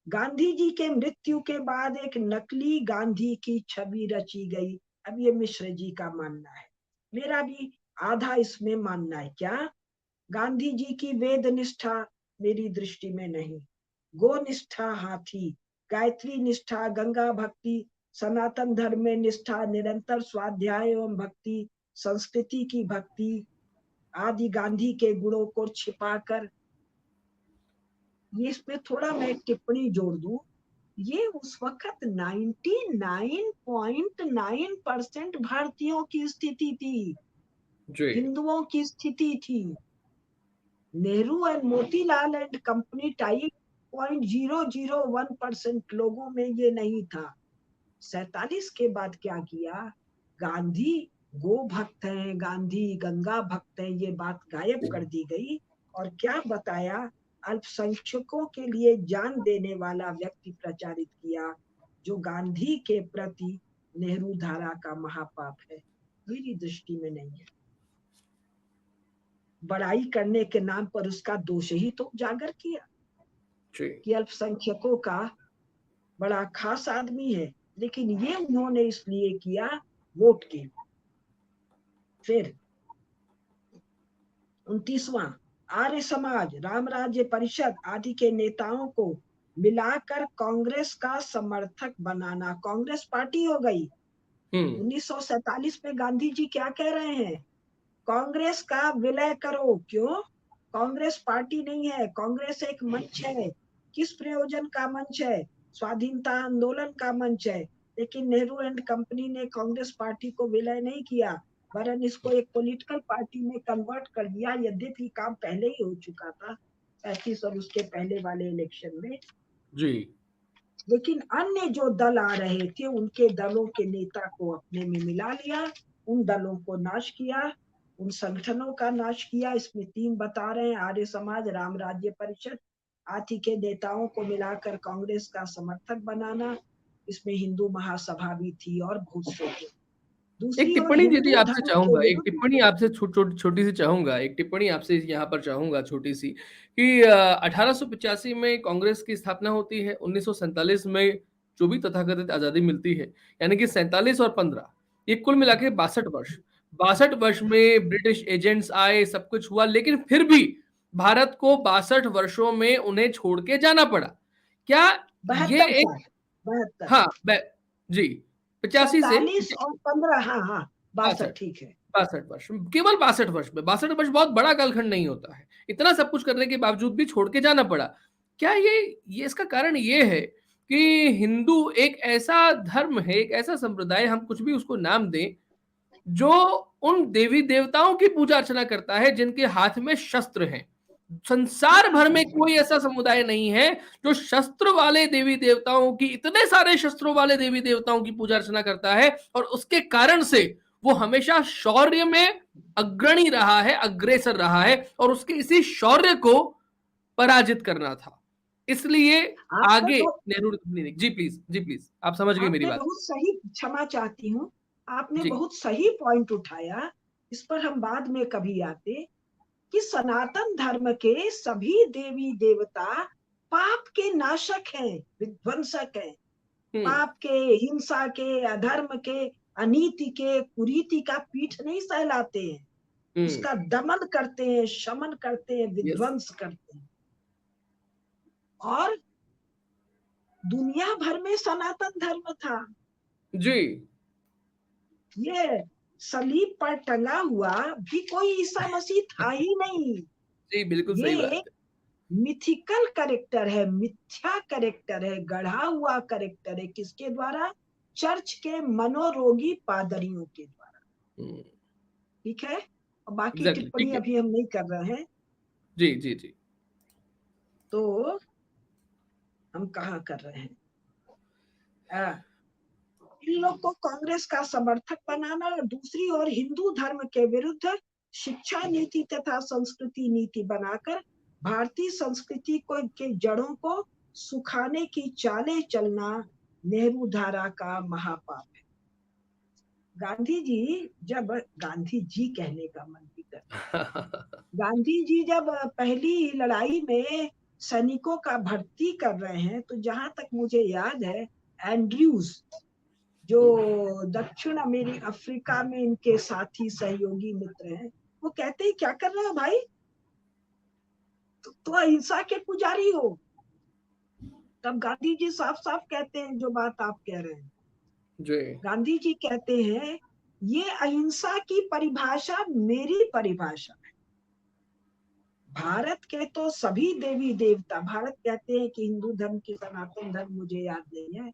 गांधी जी के मृत्यु के बाद एक नकली गांधी की छवि रची गई। अब ये मिश्र जी का मानना है, मेरा भी आधा इसमें मानना है। क्या? गांधी जी की वेद निष्ठा मेरी दृष्टि में नहीं, गो निष्ठा हाथी, गायत्री निष्ठा, गंगा भक्ति, सनातन धर्म में निष्ठा, निरंतर स्वाध्याय एवं भक्ति, संस्कृति की भक्ति आदि गांधी के गुणों को छिपाकर, ये इसमें थोड़ा मैं एक टिप्पणी जोड़ दूं, ये उस वक्त 99.9% भारतीयों की स्थिति थी, जी। हिंदुओं की स्थिति थी। Nehru and Motilal and company type 0.001% लोगों में ये नहीं था। 47 के बाद क्या किया गांधी? गो भक्त हैं, गांधी गंगा भक्त हैं, ये बात गायब कर दी गई। और क्या बताया, अल्पसंख्यकों के लिए जान देने वाला व्यक्ति प्रचारित किया, जो गांधी के प्रति नेहरू धारा का महापाप है। मेरी दृष्टि में नहीं है। बड़ाई करने के नाम पर उसका दोष ही तो उजागर किया कि अल्पसंख्यकों का बड़ा खास आदमी है, लेकिन ये उन्होंने इसलिए किया वोट के लिए। फिर 29वां, आर्य समाज, राम राज्य परिषद आदि के नेताओं को मिलाकर कांग्रेस का समर्थक बनाना। कांग्रेस पार्टी हो गई। 1947 में गांधी जी क्या कह रहे हैं, कांग्रेस का विलय करो। क्यों? कांग्रेस पार्टी नहीं है, कांग्रेस एक मंच है। किस प्रयोजन का मंच है? स्वाधीनता आंदोलन का मंच है। लेकिन नेहरू एंड कंपनी ने कांग्रेस पार्टी को विलय नहीं किया, वरन इसको एक पॉलिटिकल पार्टी में कन्वर्ट कर दिया, यद्यपि काम पहले ही हो चुका था 35 और उसके पहले वाले इलेक्शन में जी। लेकिन अन्य जो दल आ रहे थे, उनके दलों के नेता को अपने में मिला लिया, उन दलों को नाश किया, उन संगठनों का नाश किया। इसमें 3 बता रहे हैं, आर्य समाज, राम राज्य परिषद आदि के नेताओं को मिलाकर कांग्रेस का समर्थक बनाना। इसमें हिंदू महासभा भी थी और बहुत से थे। एक दूसरी ओर टिप्पणी दीदी हिंदू आपसे धर्म के चाहूंगा, एक विरुद्ध। टिप्पणी आपसे छोटी सी चाहूंगा, एक टिप्पणी आपसे यहाँ पर चाहूंगा छोटी सी कि 1885 में कांग्रेस की स्थापना होती है, 1947 में जो भी तथाकथित आजादी मिलती है, यानी कि 47 और 15, ये कुल मिला के 62 वर्ष। 62 में ब्रिटिश एजेंट्स आए, सब कुछ हुआ, लेकिन फिर भी भारत को 62 वर्षों में उन्हें छोड़ के जाना पड़ा। क्या ये 72 एक, साल 72, हाँ जी, 85 से 47 और 15, हाँ हाँ 62, 62, ठीक है। 62 वर्ष, केवल 62 वर्ष में, 62 वर्ष बहुत बड़ा कालखंड नहीं होता है। इतना सब कुछ करने के बावजूद भी छोड़ के जाना पड़ा। क्या ये इसका कारण ये है कि हिंदू एक ऐसा धर्म है, एक ऐसा संप्रदाय, हम कुछ भी उसको नाम दें, जो उन देवी देवताओं की पूजा अर्चना करता है जिनके हाथ में शस्त्र हैं। संसार भर में कोई ऐसा समुदाय नहीं है जो शस्त्र वाले देवी देवताओं की, इतने सारे शस्त्रों वाले देवी देवताओं की पूजा अर्चना करता है, और उसके कारण से वो हमेशा शौर्य में अग्रणी रहा है, अग्रेसर रहा है, और उसके इसी शौर्य को पराजित करना था। इसलिए आपने आगे तो Nehru ji please, ji please, आप समझ गई मेरी आपने बात। बहुत सही, क्षमा चाहती हूँ, आपने जी। बहुत सही पॉइंट उठाया। इस पर हम बाद में कभी आते कि सनातन धर्म के सभी देवी देवता पाप के नाशक हैं, विध्वंसक हैं। हम्म। पाप के, हिंसा के, अधर्म के, अनीति के, कुरीति का पीठ नहीं सहलाते हैं, हम्म। उसका दमन करते हैं, शमन करते हैं, यस। विध्वंस करते हैं। और दुनिया भर में सनातन धर्म था। जी। ये सलीब पर टंगा हुआ भी कोई ईसा मसीह था ही नहीं। जी बिल्कुल ये सही बात एक मिथिकल करेक्टर है, मिथ्या करेक्टर है, गढ़ा हुआ करेक्टर है। किसके द्वारा? चर्च के मनोरोगी पादरियों के द्वारा। है। ठीक है, और बाकी एग्जैक्टली, टिप्पणी ठीक है। अभी हम नहीं कर रहे हैं। जी जी जी। तो हम कहाँ कर रहे हैं? इन लोग को कांग्रेस का समर्थक बनाना, और दूसरी ओर हिंदू धर्म के विरुद्ध शिक्षा नीति तथा संस्कृति नीति बनाकर भारतीय संस्कृति को के जड़ों को सुखाने की चालें चलना नेहरू धारा का महापाप है। गांधी जी जब, गांधी जी कहने का मन भी करता, गांधी जी जब पहली लड़ाई में सैनिकों का भर्ती कर रहे हैं, तो जहां तक मुझे याद है, एंड्रयूज जो दक्षिण अफ्रीका में इनके साथी सहयोगी मित्र हैं, वो कहते हैं क्या कर रहे हो भाई, तो अहिंसा के पुजारी हो। तब गांधी जी साफ साफ कहते हैं जो बात आप कह रहे हैं। जी। गांधी जी कहते हैं ये अहिंसा की परिभाषा मेरी परिभाषा है। भारत के तो सभी देवी देवता, भारत कहते हैं कि हिंदू धर्म की, सनातन धर्म मुझे याद नहीं है,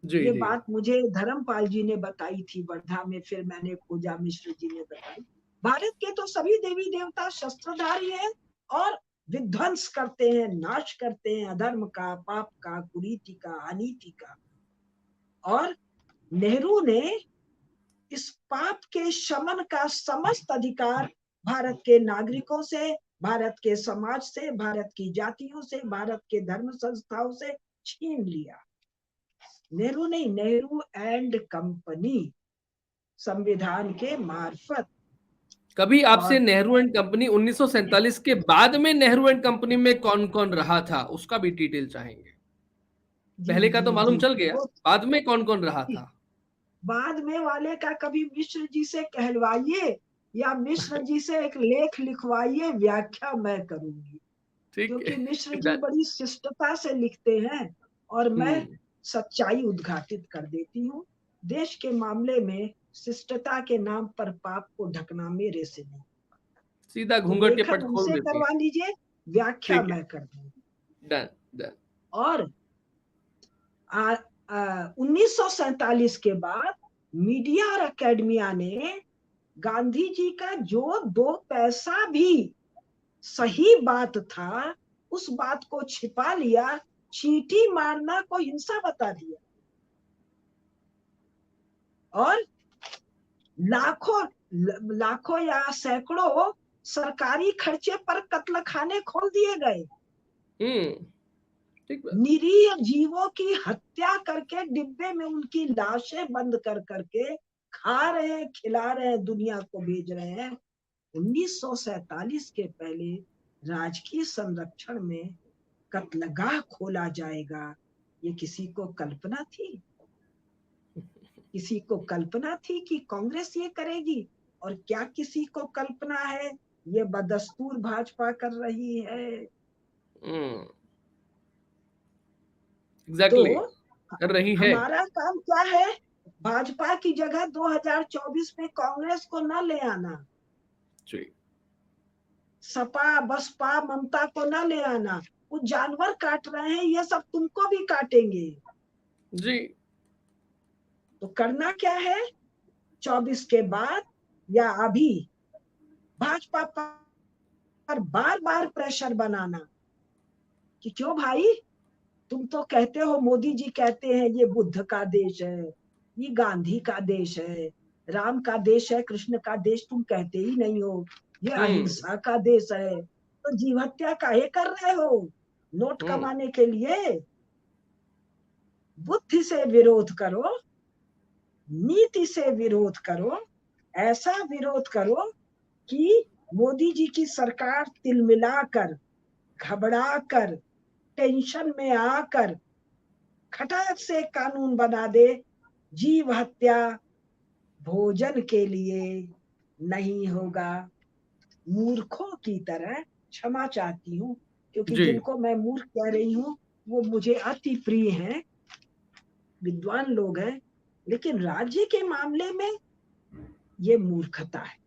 जी ये जी। बात मुझे धर्मपाल जी ने बताई थी वर्धा में, फिर मैंने खोजा, मिश्र जी ने बताई। भारत के तो सभी देवी देवता शस्त्रधारी हैं और विध्वंस करते हैं, नाश करते हैं अधर्म का, पाप का, कुरीति का, अनीति का। और नेहरू ने इस पाप के शमन का समस्त अधिकार भारत के नागरिकों से, भारत के समाज से, भारत की जातियों से, भारत के धर्म संस्थाओं से छीन लिया। नेहरू नहीं, नेहरू एंड कंपनी संविधान के मार्फत। कभी आपसे और नेहरू एंड कंपनी 1947 के बाद में नेहरू एंड कंपनी में कौन कौन रहा था उसका भी डिटेल चाहेंगे। जी पहले का तो जी मालूम जी चल गया, वो बाद में कौन कौन रहा था। बाद में वाले का कभी मिश्र जी से कहलवाइए या मिश्र जी से एक लेख लिखवाइए, व्याख्या मैं करूंगी, ठीक क्योंकि मिश्र है। जी बड़ी शिष्टता से लिखते हैं और मैं हम्म, सच्चाई उद्घाटित कर देती हूँ। देश के मामले में शिष्टता के नाम पर पाप को ढकना मेरे से नहीं। सीधा तो घूंघट के लेखन पट खोल उनसे देती करवा है। लीजिए, व्याख्या ठीक है, मैं कर दूंगी। Done done. और 1947 के बाद मीडिया और अकेडमिया ने गांधी जी का जो 2 पैसा भी सही बात था, उस बात को छिपा लिया, चींटी मारना को हिंसा बता दिया और लाखों लाखों या सैकड़ों सरकारी खर्चे पर कत्ल खाने खोल दिए गए। ठीक बात। निरीह जीवों की हत्या करके डिब्बे में उनकी लाशें बंद कर करके खा रहे हैं, खिला रहे हैं, दुनिया को भेज रहे हैं। 1947 के पहले राजकीय संरक्षण में कत्लगाह खोला जाएगा, ये किसी को कल्पना थी? किसी को कल्पना थी कि कांग्रेस ये करेगी? और क्या किसी को कल्पना है ये बदस्तूर भाजपा कर रही है? एग्जैक्टली, तो कर रही है। हमारा काम क्या है? भाजपा की जगह 2024 में कांग्रेस को न ले आना, जी सपा बसपा ममता को न ले आना। वो जानवर काट रहे हैं, ये सब तुमको भी काटेंगे। जी। तो करना क्या है 24 के बाद या अभी? भाजपा पर बार बार प्रेशर बनाना कि क्यों भाई, तुम तो कहते हो, मोदी जी कहते हैं ये बुद्ध का देश है, ये गांधी का देश है, राम का देश है, कृष्ण का देश तुम कहते ही नहीं हो, ये हम्म अहिंसा का देश है, तो जीव हत्या काहे कर रहे हो? नोट हम्म कमाने के लिए? बुद्धि से विरोध करो, नीति से विरोध करो, ऐसा विरोध करो कि मोदी जी की सरकार तिलमिलाकर, घबराकर, टेंशन में आकर खटाक से कानून बना दे, जीव हत्या भोजन के लिए नहीं होगा। मूर्खों की तरह क्षमा चाहती हूँ, क्योंकि जी जिनको मैं मूर्ख कह रही हूँ वो मुझे अति प्रिय हैं, विद्वान लोग हैं, लेकिन राज्य के मामले में ये मूर्खता है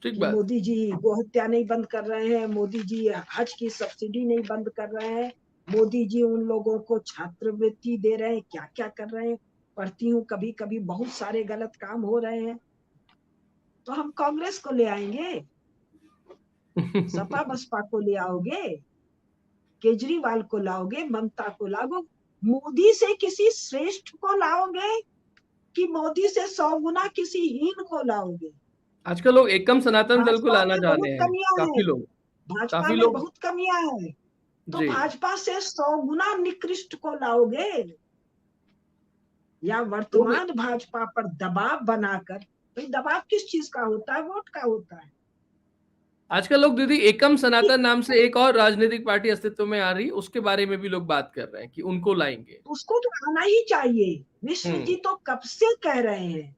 ठीक कि बात। मोदी जी गोहत्या नहीं बंद कर रहे हैं, मोदी जी हज की सब्सिडी नहीं बंद कर रहे हैं, मोदी जी उन लोगों को छात्रवृत्ति दे रहे हैं, क्या क्या कर रहे हैं। पढ़ती हूँ कभी कभी, बहुत सारे गलत काम हो रहे हैं। तो हम कांग्रेस को ले आएंगे, सपा बसपा को ले आओगे, केजरीवाल को लाओगे, ममता को लाओगे, मोदी से किसी श्रेष्ठ को लाओगे कि मोदी से 100 गुना किसी हीन को लाओगे? आजकल लोग एकम सनातन दल को भाजपा लाना में चाह बहुत रहे हैं, कमियां काफी हैं, लोग। भाजपा काफी में लोग। बहुत कमियां हैं, तो जी। भाजपा से 100 गुना निकृष्ट को लाओगे या लोग वर्तमान भाजपा पर दबाव बनाकर? भाई दबाव किस चीज का होता है? वोट का होता है। आजकल लोग दीदी एकम सनातन नाम से एक और राजनीतिक पार्टी अस्तित्व में आ रही, उसके बारे में भी लोग बात कर रहे हैं कि उनको लाएंगे। उसको तो आना ही चाहिए। मिश्र जी हम्म तो कब से कह रहे हैं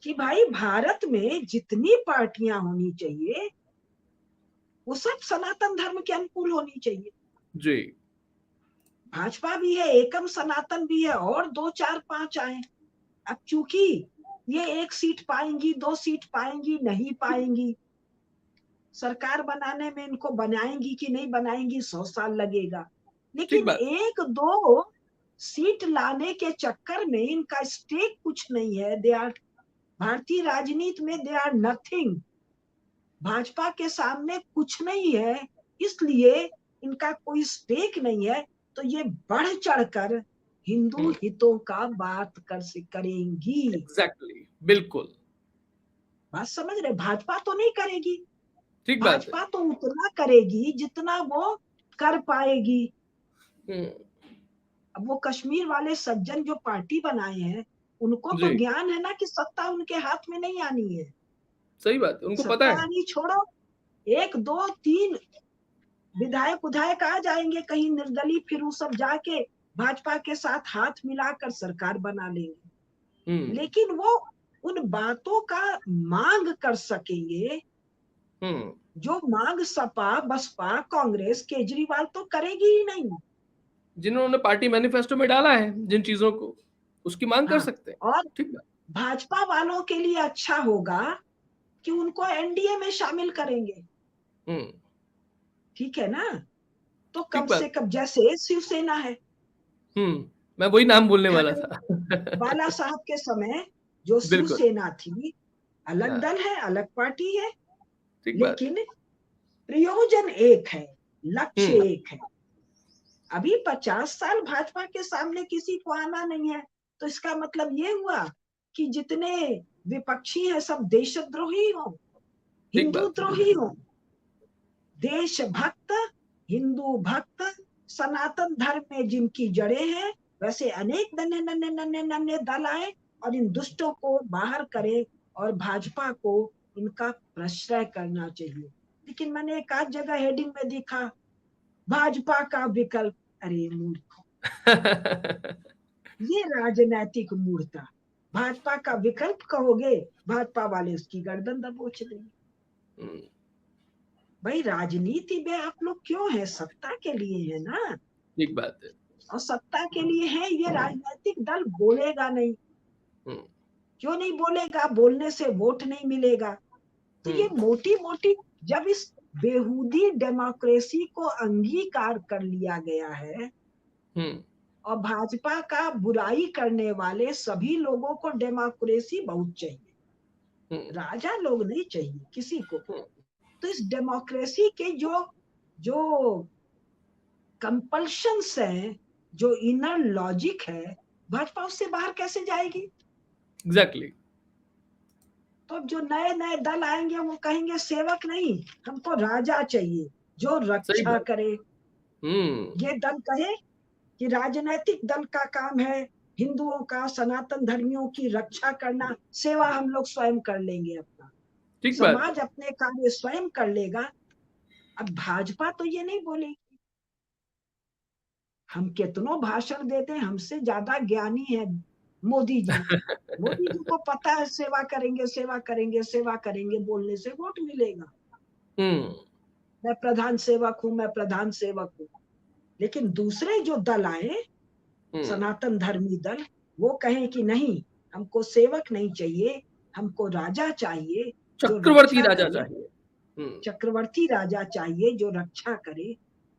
कि भाई भारत में जितनी पार्टियां होनी चाहिए वो सब सनातन धर्म के अनुकूल होनी चाहिए। जी भाजपा भी है, एकम सनातन भी है, और 2 4 5 आए। अब चूंकि ये 1 सीट पाएंगी, 2 सीट पाएंगी, नहीं पाएंगी, सरकार बनाने में इनको बनाएंगी कि नहीं बनाएंगी 100 साल लगेगा, ठीक लेकिन बात। 1 2 सीट लाने के चक्कर में इनका स्टेक कुछ नहीं है। दे आर, भारतीय राजनीति में दे आर नथिंग, भाजपा के सामने कुछ नहीं है, इसलिए इनका कोई स्टेक नहीं है। तो ये बढ़ चढ़कर हिंदू हितों का बात करेंगी। एग्जैक्टली, बिल्कुल बात समझ रहे? भाजपा तो नहीं करेगी। ठीक बात है। भाजपा तो उतना करेगी जितना वो कर पाएगी। हम्म, अब वो कश्मीर वाले सज्जन जो पार्टी बनाए हैं, उनको तो जी ज्ञान है ना कि सत्ता उनके हाथ में नहीं आनी है। सही बात है, उनको पता सत्ता है। आनी छोड़ो, 1 2 3 विधायक उधायक आ जाएंगे कहीं निर्दलीय, फिर वो सब जाके भाजपा के साथ हाथ मिलाकर सरकार बना लेंगे। हम्म लेकिन वो उन बातों का मांग कर सकेंगे हम्म जो मांग सपा बसपा कांग्रेस केजरीवाल तो करेगी ही नहीं। जिन्होंने पार्टी मैनिफेस्टो में डाला है जिन चीजों को, उसकी मांग कर हाँ, सकते हैं। और ठीक बात। भाजपा वालों के लिए अच्छा होगा कि उनको एनडीए में शामिल करेंगे। हम्म ठीक है ना? तो कम ठीक से बात। कम जैसे शिवसेना है, मैं वही नाम बोलने वाला ठाकरे था। बाला साहब के समय जो बिल्कुल। शिवसेना थी, अलग हाँ, दल है, अलग पार्टी है, ठीक बात है। लेकिन प्रयोजन एक है, लक्ष्य हम्म एक है। अभी 50 साल भाजपा के सामने किसी को आना नहीं है, तो इसका मतलब ये हुआ कि जितने विपक्षी हैं सब देशद्रोही हो, ठीक हिंदू बात है। द्रोही हो। देशभक्त, हिंदू भक्त, सनातन धर्म में जिनकी जड़ें हैं, वैसे अनेक नन्हे नन्हे नन्हे नन्हे दल आए और इन दुष्टों को बाहर करे और भाजपा को इनका प्रश्रय करना चाहिए। लेकिन मैंने एक आध जगह हेडिंग में देखा, भाजपा का विकल्प। अरे मूर्ख, ये राजनैतिक मूर्खता। भाजपा का विकल्प कहोगे, भाजपा वाले उसकी गर्दन दबोच देंगे। हम्म, भाई राजनीति में आप लोग क्यों है? सत्ता के लिए है ना। ठीक बात है। और सत्ता के लिए है, ये राजनीतिक दल बोलेगा नहीं। हम्म क्यों नहीं बोलेगा? बोलने से वोट नहीं मिलेगा। तो ये हम्म मोटी मोटी, जब इस बेहूदी डेमोक्रेसी को अंगीकार कर लिया गया है हम्म और भाजपा का बुराई करने वाले सभी लोगों को डेमोक्रेसी बहुत चाहिए, हम्म राजा लोग नहीं चाहिए किसी को। हम्म, तो इस डेमोक्रेसी के जो जो कंपल्शंस हैं, जो इनर लॉजिक है, भाजपा उससे बाहर कैसे जाएगी? एग्जैक्टली। तो अब जो नए नए दल आएंगे वो कहेंगे सेवक नहीं, हमको राजा चाहिए जो सही रक्षा बात। करे। हम्म ये दल कहे कि राजनीतिक दल का काम है हिंदुओं का, सनातन धर्मियों की रक्षा करना, सेवा हम लोग स्वयं कर लेंगे, अपना ठीक बात है। समाज अपने कार्य स्वयं कर लेगा। अब भाजपा तो ये नहीं बोलेगी। हम कितनों भाषण देते हैं, हमसे ज्यादा ज्ञानी है मोदी जी। मोदी जी को पता है सेवा करेंगे सेवा करेंगे सेवा करेंगे, बोलने से वोट मिलेगा। हम्म मैं प्रधान सेवक हूं, मैं प्रधान सेवक हूं। लेकिन दूसरे जो दल आए, हम्म सनातन धर्मी दल, वो कहें कि नहीं, हमको सेवक नहीं चाहिए, हमको राजा चाहिए जो चक्रवर्ती रक्षा राजा करे, चाहिए। हम्म चक्रवर्ती राजा चाहिए जो रक्षा करे।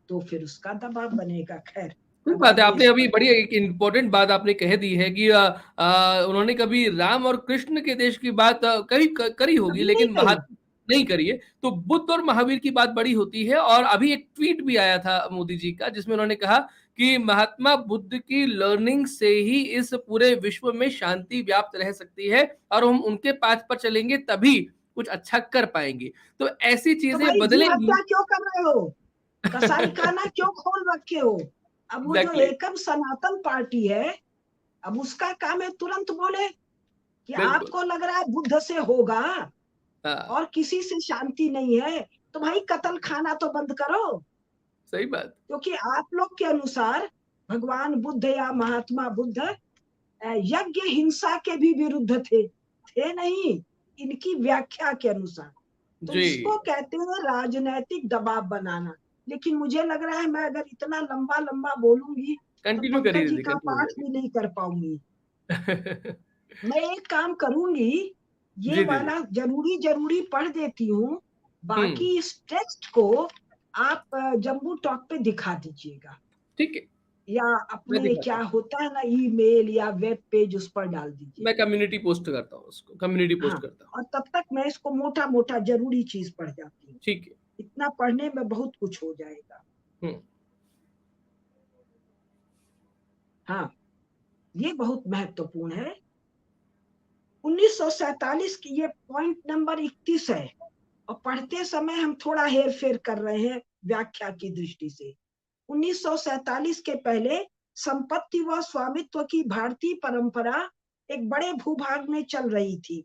तो फिर उसका दबाव बनेगा। खैर, ठीक अब बात है। आगे आपने इस अभी पर बड़ी एक इम्पोर्टेंट बात आपने कह दी है कि उन्होंने कभी राम और कृष्ण के देश की बात करी होगी, कभी नहीं लेकिन कही। महात्मा नहीं करी है। तो बुद्ध और महावीर की बात बड़ी होती है। और अभी एक ट्वीट भी आया था मोदी जी का, जिसमें उन्होंने कहा कि महात्मा बुद्ध की लर्निंग से ही इस पूरे विश्व में शांति व्याप्त रह सकती है, और हम उनके पाथ पर चलेंगे तभी कुछ अच्छा कर पाएंगे। तो ऐसी तो चीजें भाई जीव बदलेंगी। हत्या क्यों कर रहे हो? कसाई खाना क्यों खोल रखे हो? अब वो जो एग्जैक्टली, एकम सनातन पार्टी है, अब उसका काम है तुरंत बोले कि बिल्कुल। आपको लग रहा है बुद्ध से होगा हाँ, और किसी से शांति नहीं है, तो भाई कत्ल खाना तो बंद करो। सही बात। क्योंकि आप लोग के अनुसार भगवान बुद्ध या महात्मा बुद्ध यज्ञ हिंसा के भी विरुद्ध थे नहीं, इनकी व्याख्या के अनुसार। तो जी, इसको कहते हैं राजनीतिक दबाव बनाना। लेकिन मुझे लग रहा है मैं अगर इतना लंबा लंबा बोलूंगी तो कंटिन्यू करिए पंकज जी दीदी, का कंटिन्यू पाठ करिए। भी नहीं कर पाऊंगी। मैं एक काम करूंगी, ये जी दीदी। वाला जरूरी जरूरी पढ़ देती हूँ, हुँ, बाकी इस टेक्स्ट को आप जम्बू टॉक पे दिखा दीजिएगा, ठीक है, या मैं अपने दिखाता क्या हूँ। होता है ना, ईमेल या वेब पेज, उस पर डाल मैं दीजिएगा। कम्युनिटी पोस्ट करता हूँ उसको, कम्युनिटी हाँ, पोस्ट करता हूँ। और तब तक मैं इसको मोटा मोटा जरूरी चीज पढ़ जाती हूँ। ठीक है। इतना पढ़ने में बहुत कुछ हो जाएगा। हुँ, हाँ, ये बहुत महत्वपूर्ण है। 1947 की ये पॉइंट नंबर 31 है, और पढ़ते समय हम थोड़ा हेर फेर कर रहे हैं व्याख्या की दृष्टि से। 1947 के पहले संपत्ति व स्वामित्व की भारतीय परंपरा एक बड़े भूभाग में चल रही थी।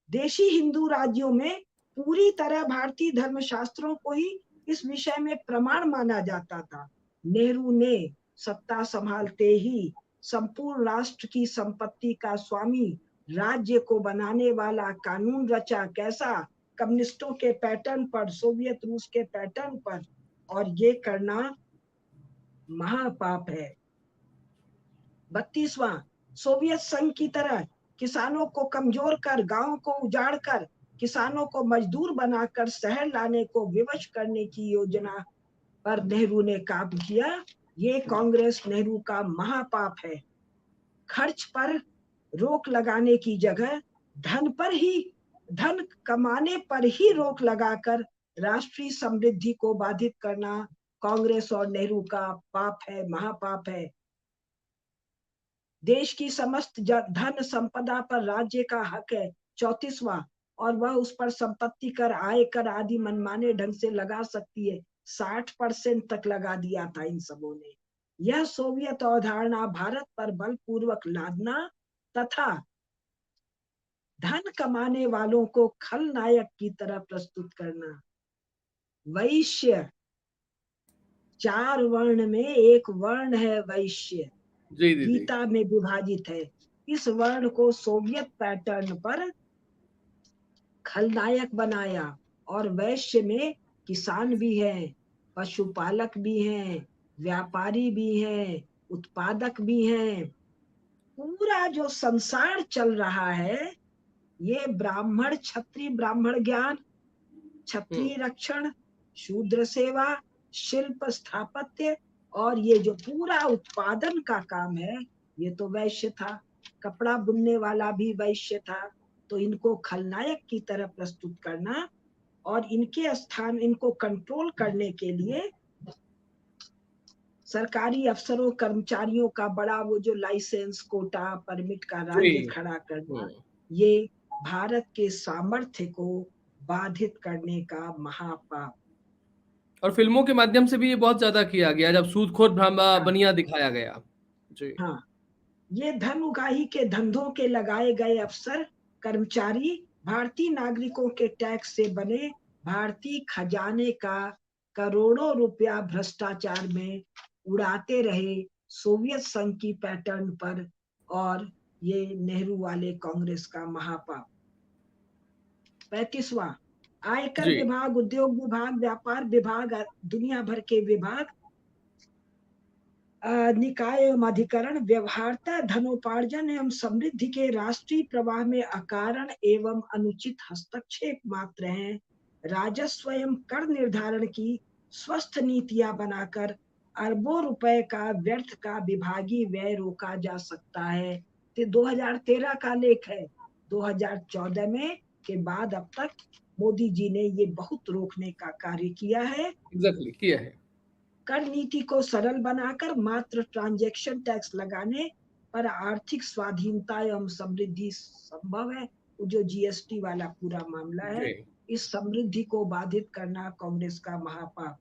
देशी हिंदू राज्यों में पूरी तरह भारतीय धर्मशास्त्रों को ही इस विषय में प्रमाण माना जाता था। नेहरू ने सत्ता संभालते ही संपूर्ण राष्ट्र की संपत्ति का स्वामी राज्य को बनाने वाला कानून रचा। कैसा? कम्युनिस्टों के पैटर्न पर, सोवियत रूस के पैटर्न पर। और ये करना महापाप है। 32वां, सोवियत संघ की तरह किसानों को कमजोर कर, गांवों को उजाड़ कर, किसानों को मजदूर बनाकर शहर लाने को विवश करने की योजना पर नेहरू ने काम किया। ये कांग्रेस नेहरू का महापाप है। खर्च पर रोक लगाने की जगह धन कमाने पर ही रोक लगाकर राष्ट्रीय समृद्धि को बाधित करना कांग्रेस और नेहरू का पाप है, महापाप है। देश की समस्त धन संपदा पर राज्य का हक है। 34वां, और वह उस पर संपत्ति कर, आय कर आदि मनमाने ढंग से लगा सकती है। 60% तक लगा दिया था इन सबों ने। यह सोवियत अवधारणा भारत पर बलपूर्वक लादना तथा धन कमाने वालों को खलनायक की तरह प्रस्तुत करना। वैश्य, 4 वर्ण में एक वर्ण है वैश्य, जी दीदी। गीता में विभाजित है। इस वर्ण को सोवियत पैटर्न पर खलनायक बनाया। और वैश्य में किसान भी हैं, पशुपालक भी हैं, व्यापारी भी हैं, उत्पादक भी हैं। पूरा जो संसार चल रहा है, ये ब्राह्मण क्षत्रिय ब्राह्मण ज्ञान, क्षत्रिय रक्षण, शूद्र सेवा, शिल्प स्थापत्य, और ये जो पूरा उत्पादन का काम है, ये तो वैश्य था। कपड़ा बुनने वाला भी वैश्य था। तो इनको खलनायक की तरह प्रस्तुत करना और इनके स्थान, इनको कंट्रोल करने के लिए सरकारी अफसरों कर्मचारियों का बड़ा वो जो लाइसेंस, कोटा, परमिट का जी। राज्य खड़ा करना, ये भारत के सामर्थ्य को बाधित करने का महापाप। और फिल्मों के माध्यम से भी ये बहुत ज़्यादा किया गया, जब सूदखोर हाँ, बनिया दिखाया गया। जी। हाँ, ये धन उगाही के धंधों के लगाए गए अफसर कर्मचारी भारतीय नागरिकों के टैक्स से बने भारतीय खजाने का करोड़ों रुपया भ्रष्टाचार में उड़ाते रहे, सोवियत संघ की पैटर्न पर। और ये नेहरू वाले कांग्रेस का महापाप। 35वां, आयकर जी। विभाग, उद्योग विभाग, व्यापार विभाग, दुनिया भर के विभाग, निकाय एवं अधिकरण व्यवहारता धनोपार्जन एवं समृद्धि के राष्ट्रीय प्रवाह में अकारण एवं अनुचित हस्तक्षेप मात्र हैं। राजस्व एवं कर निर्धारण की स्वस्थ नीतियां बनाकर अरबों रुपए का व्यर्थ का विभागीय व्यय रोका जा सकता है। तो 2013 का लेख है। 2014 में के बाद अब तक मोदी जी ने ये बहुत रोकने का कार्य किया है। एग्ज़ैक्टली किया है। कर नीति को सरल बनाकर मात्र ट्रांजैक्शन टैक्स लगाने पर आर्थिक स्वाधीनता एवं समृद्धि संभव है। जो जीएसटी वाला पूरा मामला है, जी। इस समृद्धि को बाधित करना कांग्रेस का महापाप।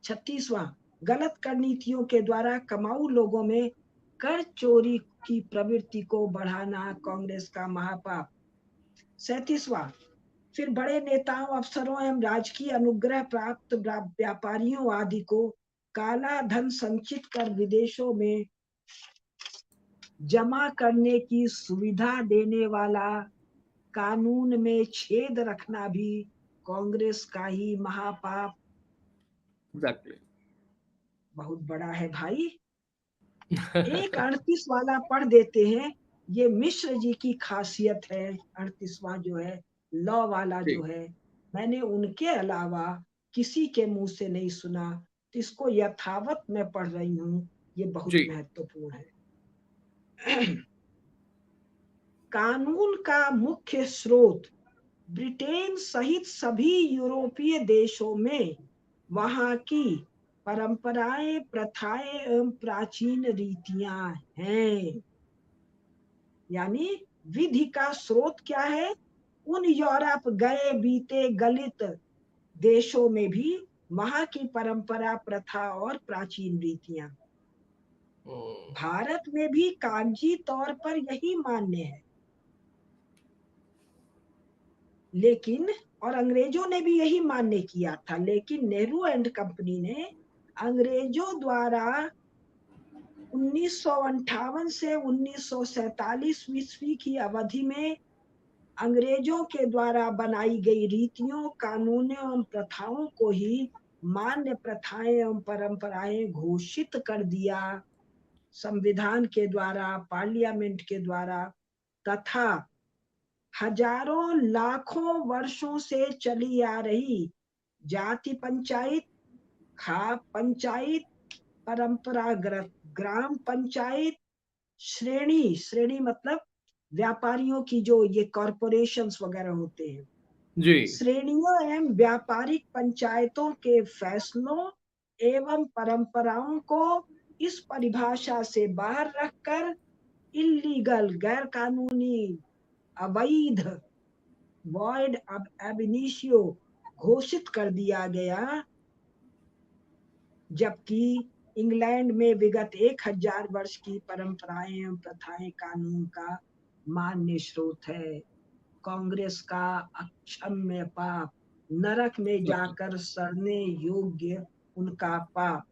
36वां, गलत कर नीतियों के द्वारा कमाऊ लोगों में कर चोरी की प्रवृत्ति को बढ़ाना कांग्रेस का महापाप। 37वां, फिर बड़े नेताओं, अफसरों एवं राजकीय अनुग्रह प्राप्त व्यापारियों आदि को काला धन संचित कर विदेशों में जमा करने की सुविधा देने वाला कानून में छेद रखना भी कांग्रेस का ही महापाप। एग्ज़ैक्टली। बहुत बड़ा है भाई। एक 38 वाला पढ़ देते हैं। ये मिश्र जी की खासियत है। 38वां जो है, लॉ वाला जी। जो है, मैंने उनके अलावा किसी के मुंह से नहीं सुना। तो इसको यथावत मैं पढ़ रही हूँ। ये बहुत जी। महत्वपूर्ण है। कानून का मुख्य स्रोत ब्रिटेन सहित सभी यूरोपीय देशों में वहां की परंपराएं, प्रथाएं एवं प्राचीन रीतियां हैं। यानी विधि का स्रोत क्या है? उन यूरोप गए बीते गलित देशों में भी वहां की परंपरा, प्रथा और प्राचीन रीतियां। भारत में भी कागजी तौर पर यही मान्य है, लेकिन और अंग्रेजों ने भी यही मान्य किया था, लेकिन नेहरू एंड कंपनी ने अंग्रेजों द्वारा 1958 से 1947 ईस्वी की अवधि में अंग्रेजों के द्वारा बनाई गई रीतियों, कानूनों एवं प्रथाओं को ही मान्य प्रथाएं एवं परंपराएं घोषित कर दिया। संविधान के द्वारा, पार्लियामेंट के द्वारा तथा हजारों लाखों वर्षों से चली आ रही जाति पंचायत, खाप पंचायत, परंपरागत ग्राम पंचायत, श्रेणी श्रेणी मतलब व्यापारियों की जो ये कॉरपोरेशंस वगैरह होते हैं, जी। श्रेणियों एवं व्यापारिक पंचायतों के फैसलों एवं परंपराओं को इस परिभाषा से बाहर रखकर इलीगल, गैर कानूनी, अवैध, वॉइड अब एबिनिशियो घोषित कर दिया गया। जबकि इंग्लैंड में विगत 1000 वर्ष की परंपराएं एवं प्रथाएं कानून का मान्य स्रोत है। कांग्रेस का अक्षम्य पाप, नरक में जाकर सड़ने योग्य उनका पाप।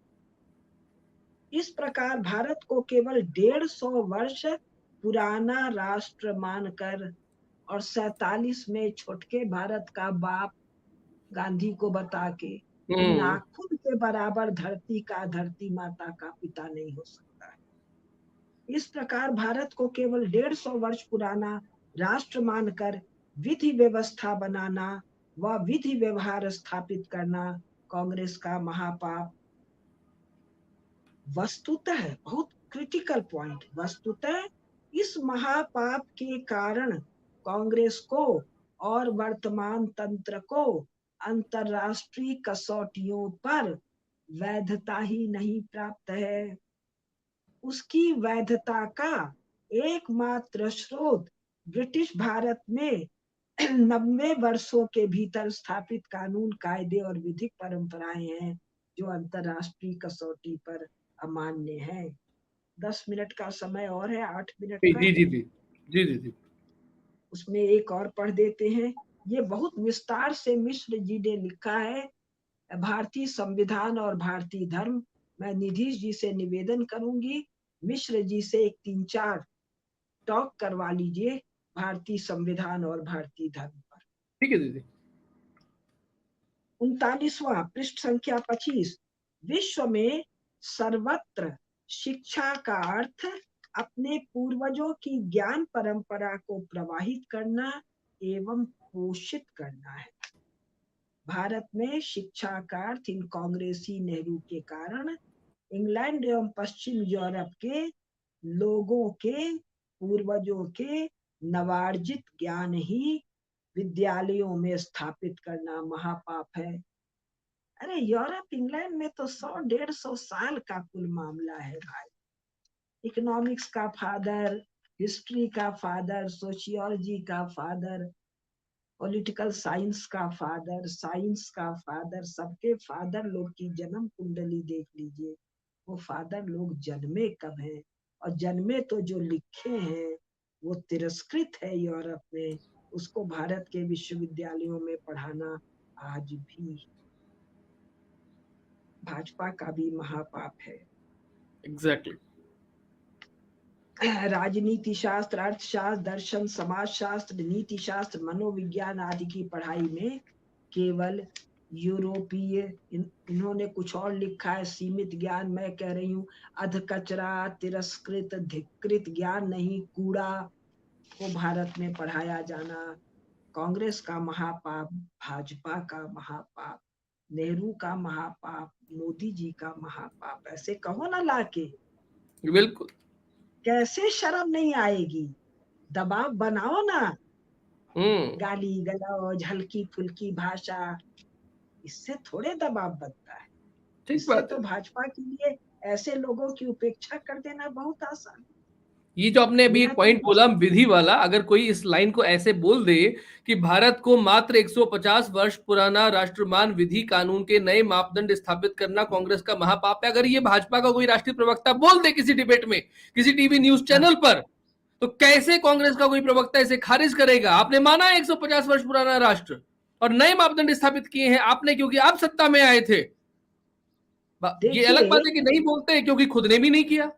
इस प्रकार भारत को केवल 150 वर्ष पुराना राष्ट्र मानकर और 47 में छुटके भारत का बाप गांधी को बता के नाखून के बराबर धरती का, धरती माता का पिता नहीं हो सकता है। इस प्रकार भारत को केवल 150 वर्ष पुराना राष्ट्र मानकर विधि व्यवस्था बनाना व विधि व्यवहार स्थापित करना कांग्रेस का महापाप। वस्तुतः बहुत क्रिटिकल पॉइंट, वस्तुतः इस महापाप के कारण कांग्रेस को और वर्तमान तंत्र को अंतरराष्ट्रीय कसौटियों पर वैधता ही नहीं प्राप्त है। उसकी वैधता का एकमात्र स्रोत ब्रिटिश भारत में 90 वर्षों के भीतर स्थापित कानून, कायदे और विधिक परंपराएं हैं, जो अंतरराष्ट्रीय कसौटी पर अमान्य है। 10 मिनट का समय और है, 8 मिनट का। जी जी जी जी जी जी। उसमें एक और पढ़ देते हैं। ये बहुत विस्तार से मिश्र जी ने लिखा है, भारतीय संविधान और भारतीय धर्म। मैं निधीश जी से निवेदन करूंगी, मिश्र जी से एक 3-4 टॉक करवा लीजिए भारतीय संविधान और भारतीय धर्म पर। ठीक है दीदी। 39वां पृष्ठ संख्या 25। विश्व में सर्वत्र शिक्षा का अर्थ अपने पूर्वजों की ज्ञान परंपरा को प्रवाहित करना एवं पोषित करना है। भारत में शिक्षा का अर्थ इन कांग्रेसी नेहरू के कारण इंग्लैंड एवं पश्चिम यूरोप के लोगों के पूर्वजों के नवार्जित ज्ञान ही विद्यालयों में स्थापित करना महापाप है। अरे यूरोप, इंग्लैंड में तो 100-150 साल का कुल मामला है भाई। इकोनॉमिक्स का फादर, हिस्ट्री का फादर, सोशियोलॉजी का फादर, पॉलिटिकल साइंस का फादर, साइंस का फादर, सबके फादर लोग की जन्म कुंडली देख लीजिए। वो फादर लोग जन्मे कब हैं, और जन्मे तो जो लिखे हैं वो तिरस्कृत है यूरोप में। उसको भारत के विश्वविद्यालयों में पढ़ाना आज भी भाजपा का भी महापाप है। एग्जैक्टली। राजनीति शास्त्र, अर्थशास्त्र, दर्शन, समाजशास्त्र, नीति शास्त्र, मनोविज्ञान आदि की पढ़ाई में केवल यूरोपीय, इन्होंने कुछ और लिखा है, सीमित ज्ञान। मैं कह रही हूँ अध कचरा, तिरस्कृत, धिक्कृत ज्ञान नहीं, कूड़ा को भारत में पढ़ाया जाना कांग्रेस का महापाप, भाजपा का महापाप, नेहरू का महापाप, मोदी जी का महापाप। ऐसे कहो ना लाके, बिल्कुल। कैसे शर्म नहीं आएगी? दबाव बनाओ ना, गाली गलौज, हल्की फुल्की भाषा, इससे थोड़े दबाव बनता है। ठीक इससे बात तो है। भाजपा के लिए ऐसे लोगों की उपेक्षा कर देना बहुत आसान। ये जो आपने अभी मैं एक तो पॉइंट बोला विधि वाला, अगर कोई इस लाइन को ऐसे बोल दे कि भारत को मात्र 150 वर्ष पुराना राष्ट्रमान विधि कानून के नए मापदंड स्थापित करना कांग्रेस का महापाप है, अगर ये भाजपा का कोई राष्ट्रीय प्रवक्ता बोल दे किसी डिबेट में, किसी टीवी न्यूज हाँ, चैनल पर, तो कैसे कांग्रेस का कोई प्रवक्ता इसे खारिज करेगा? आपने माना है 150 वर्ष पुराना राष्ट्र और नए मापदंड स्थापित किए हैं आपने, क्योंकि आप सत्ता में आए थे। ये अलग बात देखिए है कि नहीं बोलते क्योंकि खुद ने भी नहीं किया।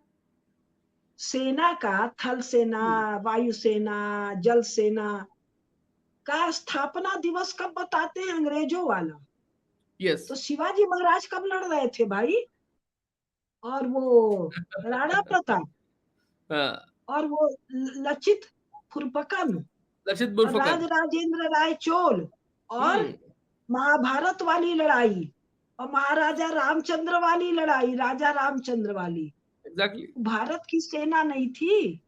सेना का थल सेना, वायुसेना, जल सेना का स्थापना दिवस कब बताते हैं? अंग्रेजों वाला। यस। तो शिवाजी महाराज कब लड़ रहे थे भाई? और वो राणा प्रताप हाँ, और वो लचित खुरपकन लक्षित और राज बुरफकन। राजेंद्र राय चोल और हम्म। महाभारत वाली लड़ाई और महाराजा रामचंद्र वाली लड़ाई, राजा रामचंद्र वाली। एग्जैक्टली। भारत की सेना नहीं थी।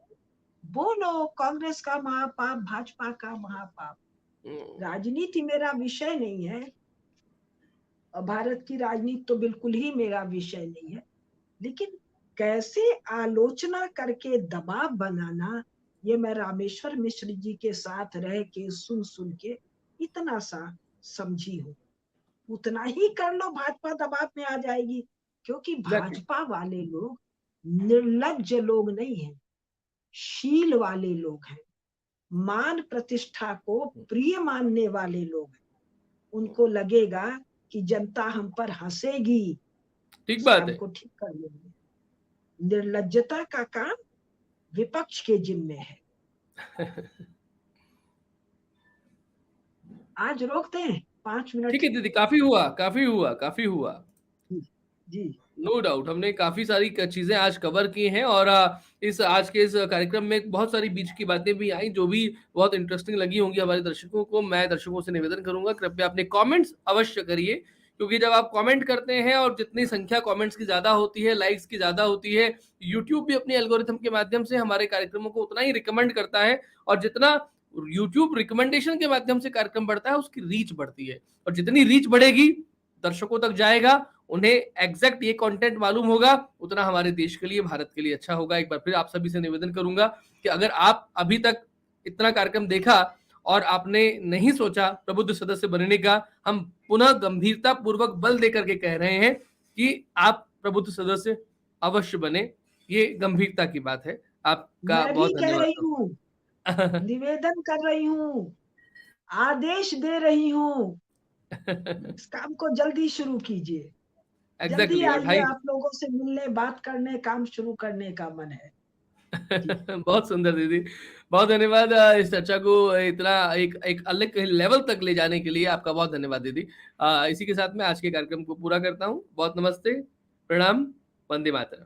बोलो कांग्रेस का महापाप, भाजपा का महापाप। राजनीति मेरा विषय नहीं है और भारत की राजनीति तो बिल्कुल ही मेरा विषय नहीं है, लेकिन कैसे आलोचना करके दबाव बनाना, ये मैं रामेश्वर मिश्र जी के साथ रह के सुन सुन के इतना सा समझी हूँ। उतना ही कर लो, भाजपा दबाव में आ जाएगी। क्योंकि एग्जैक्टली। भाजपा वाले लोग निर्लज्ज लोग नहीं है, शील वाले लोग हैं, मान प्रतिष्ठा को प्रिय मानने वाले लोग हैं। उनको लगेगा कि जनता हम पर हंसेगी, ठीक इस बात काम है। को ठीक कर लेंगे। निर्लज्जता का काम विपक्ष के जिम्मे है। आज रोकते हैं 5 मिनट। ठीक है दीदी, काफी हुआ, काफी हुआ, काफी हुआ। जी जी। नो डाउट हमने काफी सारी चीजें आज कवर की हैं और इस आज के इस कार्यक्रम में बहुत सारी बीच की बातें भी आई जो भी बहुत इंटरेस्टिंग लगी होंगी हमारे दर्शकों को। मैं दर्शकों से निवेदन करूंगा कृपया अपने कमेंट्स अवश्य करिए, क्योंकि जब आप कमेंट करते हैं और जितनी संख्या कमेंट्स की ज्यादा होती है, लाइक्स की ज्यादा होती है, यूट्यूब भी अपनी एल्गोरिथम के माध्यम से हमारे कार्यक्रमों को उतना ही रिकमेंड करता है, और जितना यूट्यूब रिकमेंडेशन के माध्यम से कार्यक्रम बढ़ता है उसकी रीच बढ़ती है, और जितनी रीच बढ़ेगी दर्शकों तक जाएगा, उन्हें एग्जैक्ट ये कंटेंट मालूम होगा, उतना हमारे देश के लिए, भारत के लिए अच्छा होगा। एक बार फिर आप सभी से निवेदन करूंगा कि अगर आप अभी तक इतना कार्यक्रम देखा और आपने नहीं सोचा प्रबुद्ध सदस्य बनने का, हम पुनः गंभीरता पूर्वक बल देकर के कह रहे हैं कि आप प्रबुद्ध सदस्य अवश्य बने। ये गंभीरता की बात है। आपका मैं भी बहुत कह धन्यवाद रही हूँ, साहब। निवेदन कर रही हूँ, आदेश दे रही हूँ, इस काम को जल्दी शुरू कीजिए। जल्दी एग्जैक्टली। और आइए, ढाई आप लोगों से मिलने, बात करने, काम शुरू करने का मन है जी। बहुत सुंदर दीदी, बहुत धन्यवाद इस चर्चा को इतना एक एक अलग लेवल तक ले जाने के लिए। आपका बहुत धन्यवाद दीदी। इसी के साथ मैं आज के कार्यक्रम को पूरा करता हूँ। बहुत नमस्ते, प्रणाम, वंदे मातरम।